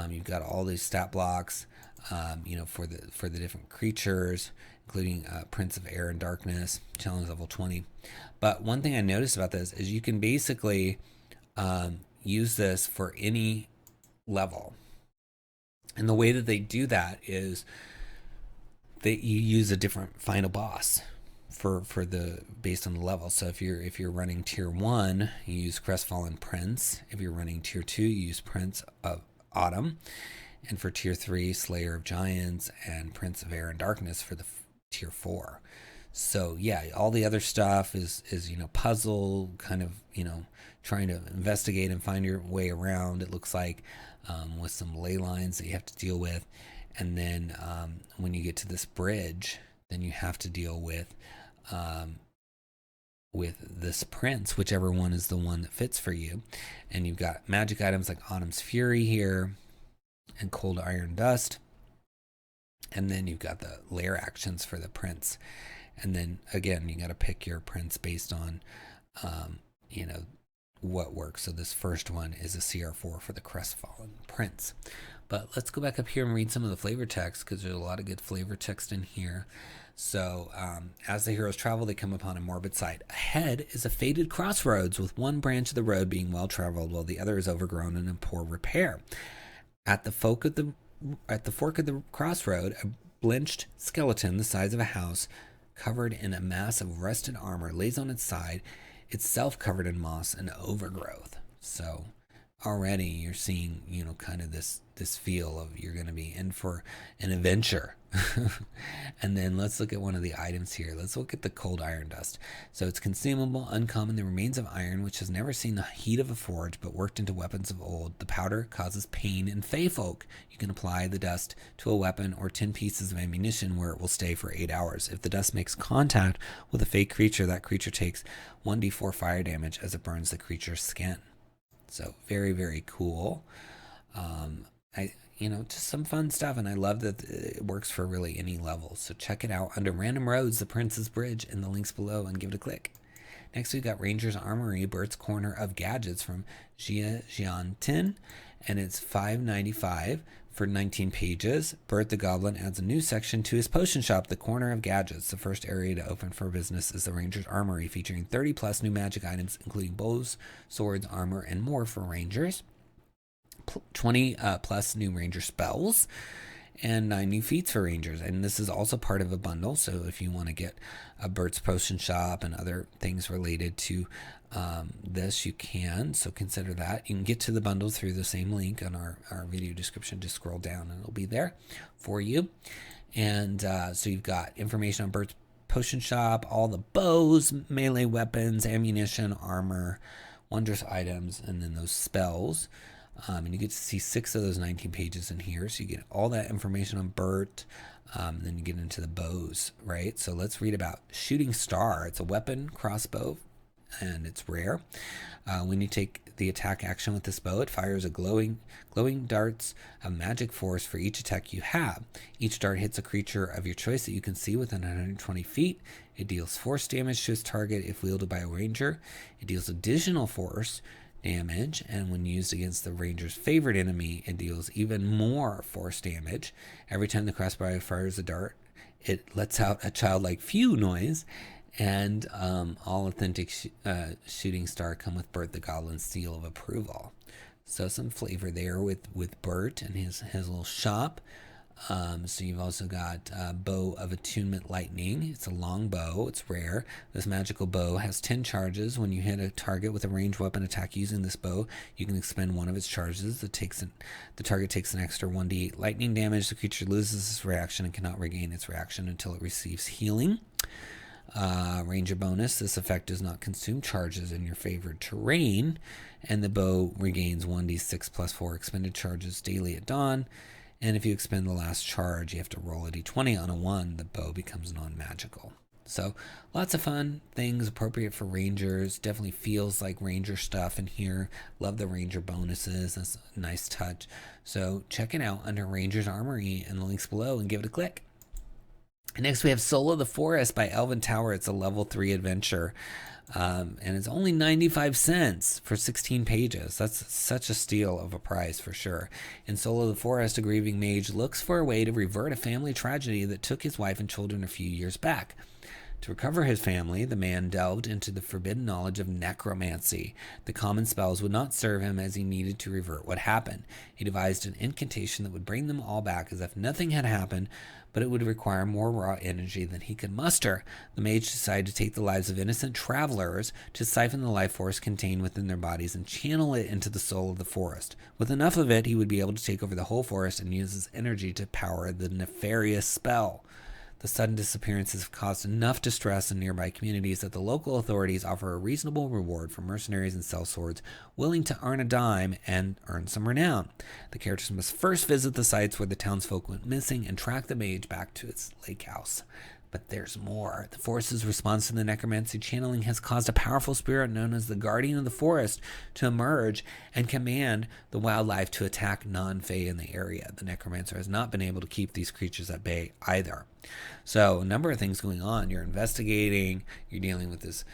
You've got all these stat blocks, for the different creatures, including Prince of Air and Darkness, challenge level 20. But one thing I noticed about this is you can basically use this for any level. And the way that they do that is that you use a different final boss for the based on the level. So if you're running tier 1, you use Crestfallen Prince. If you're running tier 2, you use Prince of Autumn. And for tier 3, Slayer of Giants and Prince of Air and Darkness for the tier 4. So yeah, all the other stuff is puzzle, kind of, trying to investigate and find your way around, it looks like, with some ley lines that you have to deal with. And then when you get to this bridge, then you have to deal with this prince, whichever one is the one that fits for you. And you've got magic items like Autumn's Fury here and Cold Iron Dust. And then you've got the lair actions for the prince. And then again, you got to pick your prince based on, what works. So this first one is a CR4 for the Crestfallen Prince. But let's go back up here and read some of the flavor text, because there's a lot of good flavor text in here. So as the heroes travel, they come upon a morbid sight. Ahead is a faded crossroads, with one branch of the road being well traveled while the other is overgrown and in poor repair. At the fork of the crossroad, a blenched skeleton the size of a house, covered in a mass of rusted armor, lays on its side, itself covered in moss and overgrowth. So already you're seeing, kind of this feel of you're going to be in for an adventure. And then let's look at one of the items here. Let's look at the Cold Iron Dust. So it's consumable, uncommon, the remains of iron, which has never seen the heat of a forge, but worked into weapons of old. The powder causes pain in fey folk. You can apply the dust to a weapon or 10 pieces of ammunition, where it will stay for 8 hours. If the dust makes contact with a fey creature, that creature takes 1d4 fire damage as it burns the creature's skin. So very, very cool. Just some fun stuff, and I love that it works for really any level. So check it out under Random Roads, the Prince's Bridge, in the links below, and give it a click. Next, we've got Ranger's Armory, Bert's Corner of Gadgets from 𝘎𝙤𝙤𝙠𝙨, and it's $5.95 for 19 pages. Bert the Goblin adds a new section to his potion shop, the Corner of Gadgets. The first area to open for business is the Ranger's Armory, featuring 30 plus new magic items, including bows, swords, armor, and more for Rangers. 20 plus new ranger spells, and 9 new feats for rangers. And this is also part of a bundle, so if you want to get a Bert's Potion Shop and other things related to this, you can. So consider that. You can get to the bundle through the same link on our video description. Just scroll down and it'll be there for you. And so you've got information on Bert's Potion Shop, all the bows, melee weapons, ammunition, armor, wondrous items, and then those spells. And you get to see 6 of those 19 pages in here. So you get all that information on Bert. Then you get into the bows, right? So let's read about Shooting Star. It's a weapon crossbow, and it's rare. When you take the attack action with this bow, it fires a glowing darts of magic force for each attack you have. Each dart hits a creature of your choice that you can see within 120 feet. It deals force damage to its target if wielded by a ranger. It deals additional force damage, and when used against the ranger's favorite enemy, it deals even more force damage. Every time the crossbow fires a dart, it lets out a childlike phew noise, and all authentic shooting star come with Bert the Goblin's seal of approval. So some flavor there with Bert and his little shop. So you've also got Bow of Attunement Lightning. It's a long bow. It's rare. This magical bow has 10 charges. When you hit a target with a ranged weapon attack using this bow, you can expend one of its charges. The target takes an extra 1d8 lightning damage. The creature loses its reaction and cannot regain its reaction until it receives healing. Ranger bonus. This effect does not consume charges in your favored terrain, and the bow regains 1d6 plus 4 expended charges daily at dawn. And if you expend the last charge, you have to roll a d20. On a 1, the bow becomes non-magical. So lots of fun things appropriate for rangers. Definitely feels like ranger stuff in here. Love the ranger bonuses. That's a nice touch. So check it out under Ranger's Armory in the links below and give it a click. Next we have Soul of the Forest by Elven Tower. It's a level 3 adventure. And it's only 95 cents for 16 pages. That's such a steal of a price for sure. In Soul of the Forest, a grieving mage looks for a way to revert a family tragedy that took his wife and children a few years back. To recover his family, the man delved into the forbidden knowledge of necromancy. The common spells would not serve him as he needed to revert what happened. He devised an incantation that would bring them all back as if nothing had happened, but it would require more raw energy than he could muster. The mage decided to take the lives of innocent travelers, to siphon the life force contained within their bodies and channel it into the soul of the forest. With enough of it, he would be able to take over the whole forest and use his energy to power the nefarious spell. The sudden disappearances have caused enough distress in nearby communities that the local authorities offer a reasonable reward for mercenaries and sellswords willing to earn a dime and earn some renown. The characters must first visit the sites where the townsfolk went missing and track the mage back to its lake house. But there's more. The forest's response to the necromancy channeling has caused a powerful spirit known as the Guardian of the Forest to emerge and command the wildlife to attack non-Fae in the area. The necromancer has not been able to keep these creatures at bay either. So a number of things going on. You're investigating, you're dealing with this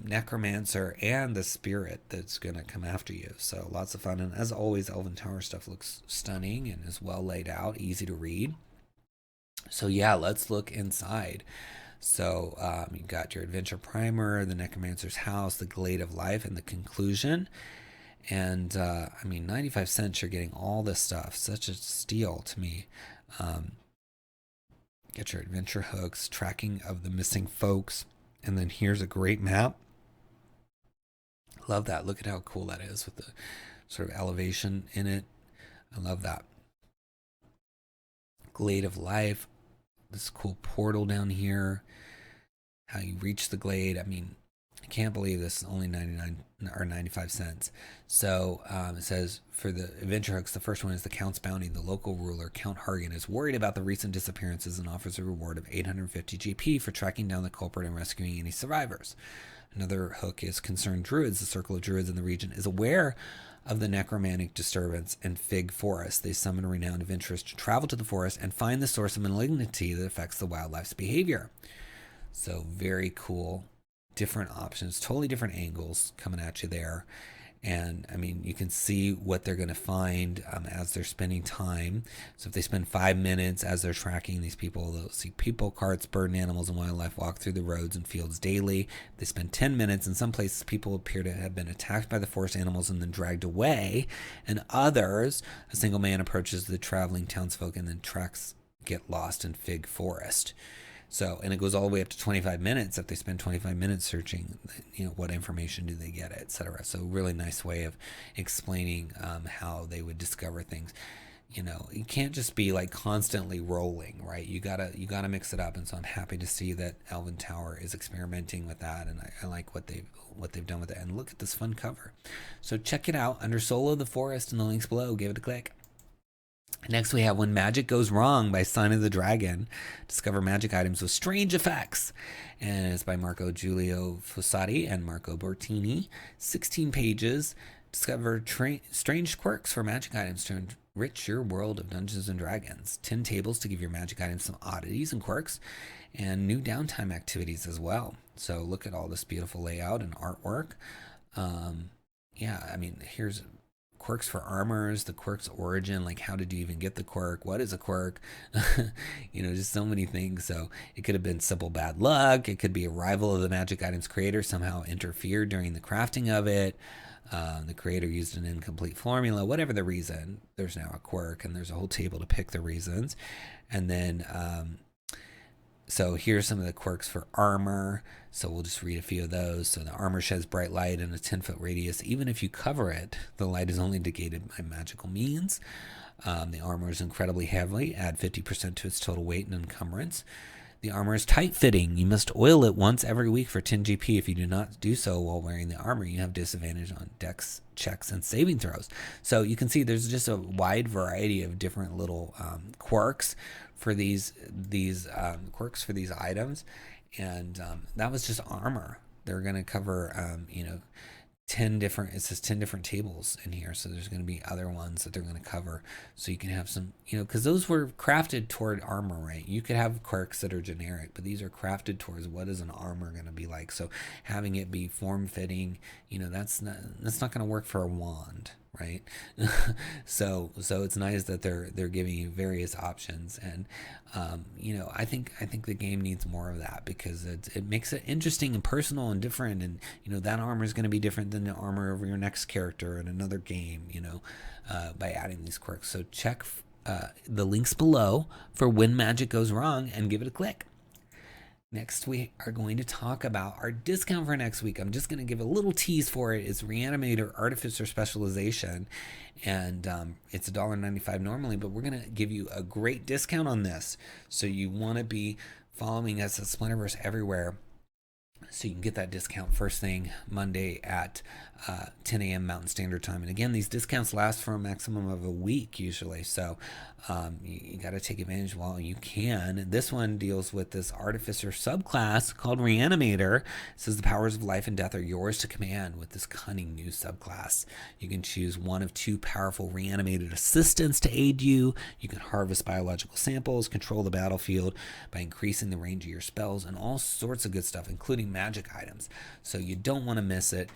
necromancer and the spirit that's going to come after you. So lots of fun. And as always, Elven Tower stuff looks stunning and is well laid out, easy to read. So yeah, let's look inside. So you got your adventure primer, the necromancer's house, the glade of life, and the conclusion. And I mean, 95 cents, you're getting all this stuff. Such a steal to me. Get your adventure hooks, tracking of the missing folks, and then here's a great map. Love that. Look at how cool that is with the sort of elevation in it. I love that. Glade of life. This cool portal down here. How you reach the glade. I mean, I can't believe this is only 95 cents. So it says for the adventure hooks, the first one is the Count's Bounty. The local ruler, Count Hargan, is worried about the recent disappearances and offers a reward of 850 GP for tracking down the culprit and rescuing any survivors. Another hook is Concerned Druids. The circle of druids in the region is aware of the necromantic disturbance in Fig Forest. They summon renowned adventurers to travel to the forest and find the source of malignity that affects the wildlife's behavior. So very cool. Different options, totally different angles coming at you there. And I mean, you can see what they're going to find as they're spending time. So if they spend 5 minutes as they're tracking these people, they'll see people, carts, bird and animals, and wildlife walk through the roads and fields daily. If they spend 10 minutes. In some places, people appear to have been attacked by the forest animals and then dragged away. And others, a single man approaches the traveling townsfolk and then tracks get lost in Fig Forest. So, and it goes all the way up to 25 minutes. If they spend 25 minutes searching, you know, what information do they get, etc. So really nice way of explaining how they would discover things. You know, you can't just be like constantly rolling, right? You gotta mix it up. And so I'm happy to see that Elven Tower is experimenting with that, and I like what they've done with it. And look at this fun cover. So check it out under Soul of the Forest in the links below. Give it a click. Next, we have When Magic Goes Wrong by Sign of the Dragon. Discover magic items with strange effects. And it's by Marco Giulio Fossati and Marco Bertini. 16 pages. Discover strange quirks for magic items to enrich your world of Dungeons & Dragons. 10 tables to give your magic items some oddities and quirks. And new downtime activities as well. So look at all this beautiful layout and artwork. Yeah, I mean, here's quirks for armors, the quirk's origin, like how did you even get the quirk, what is a quirk, you know, just so many things. So it could have been simple bad luck, it could be a rival of the magic item's creator somehow interfered during the crafting of it, the creator used an incomplete formula, whatever the reason, there's now a quirk, and there's a whole table to pick the reasons. And then so here's some of the quirks for armor. So we'll just read a few of those. So the armor sheds bright light in a 10-foot radius. Even if you cover it, the light is only negated by magical means. The armor is incredibly heavy. Add 50% to its total weight and encumbrance. The armor is tight-fitting. You must oil it once every week for 10 GP. If you do not do so while wearing the armor, you have disadvantage on dex checks and saving throws. So you can see there's just a wide variety of different little quirks for these quirks for these items, and that was just armor. They're going to cover 10 different, it says 10 different tables in here, so there's going to be other ones that they're going to cover, so you can have some, because those were crafted toward armor, right? You could have quirks that are generic, but these are crafted towards what is an armor going to be like. So having it be form-fitting, that's not going to work for a wand, right? so it's nice that they're giving you various options, and I think the game needs more of that, because it makes it interesting and personal and different, and that armor is going to be different than the armor of your next character in another game, by adding these quirks. So check the links below for when magic goes wrong and give it a click. Next, we are going to talk about our discount for next week. I'm just going to give a little tease for it. It's Reanimator Artificer Specialization, and it's $1.95 normally, but we're going to give you a great discount on this. So you want to be following us at Splinterverse everywhere, so you can get that discount first thing Monday at 10 a.m. Mountain Standard Time. And again, these discounts last for a maximum of a week usually, so you got to take advantage while you can. This one deals with this artificer subclass called Reanimator. It says the powers of life and death are yours to command with this cunning new subclass. You can choose one of 2 powerful reanimated assistants to aid you. You can harvest biological samples, control the battlefield by increasing the range of your spells, and all sorts of good stuff, including magic items. So you don't want to miss it.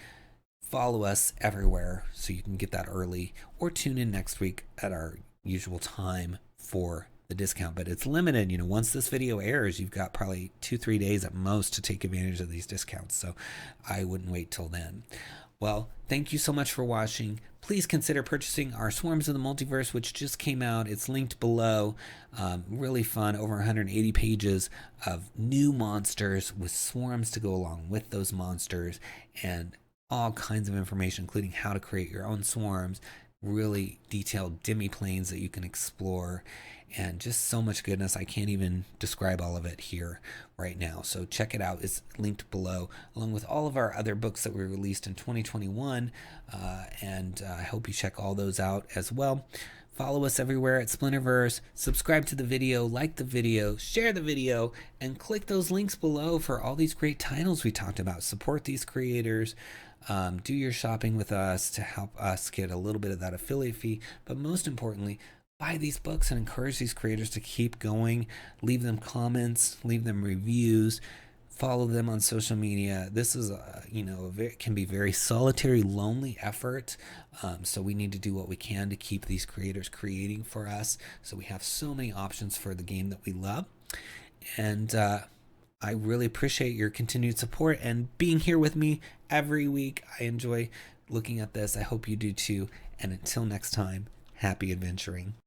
Follow us everywhere so you can get that early, or tune in next week at our usual time for the discount. But it's limited. Once this video airs, you've got probably 2-3 days at most to take advantage of these discounts, so I wouldn't wait till then. Well, thank you so much for watching. Please consider purchasing our Swarms of the Multiverse, which just came out. It's linked below. Really fun, over 180 pages of new monsters with swarms to go along with those monsters, and all kinds of information, including how to create your own swarms, really detailed demiplanes that you can explore, and just so much goodness. I can't even describe all of it here right now, so check it out. It's linked below, along with all of our other books that we released in 2021, and I hope you check all those out as well. Follow us everywhere at Splinterverse, subscribe to the video, like the video, share the video, and click those links below for all these great titles we talked about. Support these creators. Do your shopping with us to help us get a little bit of that affiliate fee, but most importantly, buy these books and encourage these creators to keep going. Leave them comments, leave them reviews, follow them on social media. This is can be very solitary, lonely effort, so we need to do what we can to keep these creators creating for us, so we have so many options for the game that we love. And I really appreciate your continued support and being here with me every week. I enjoy looking at this. I hope you do too. And until next time, happy adventuring.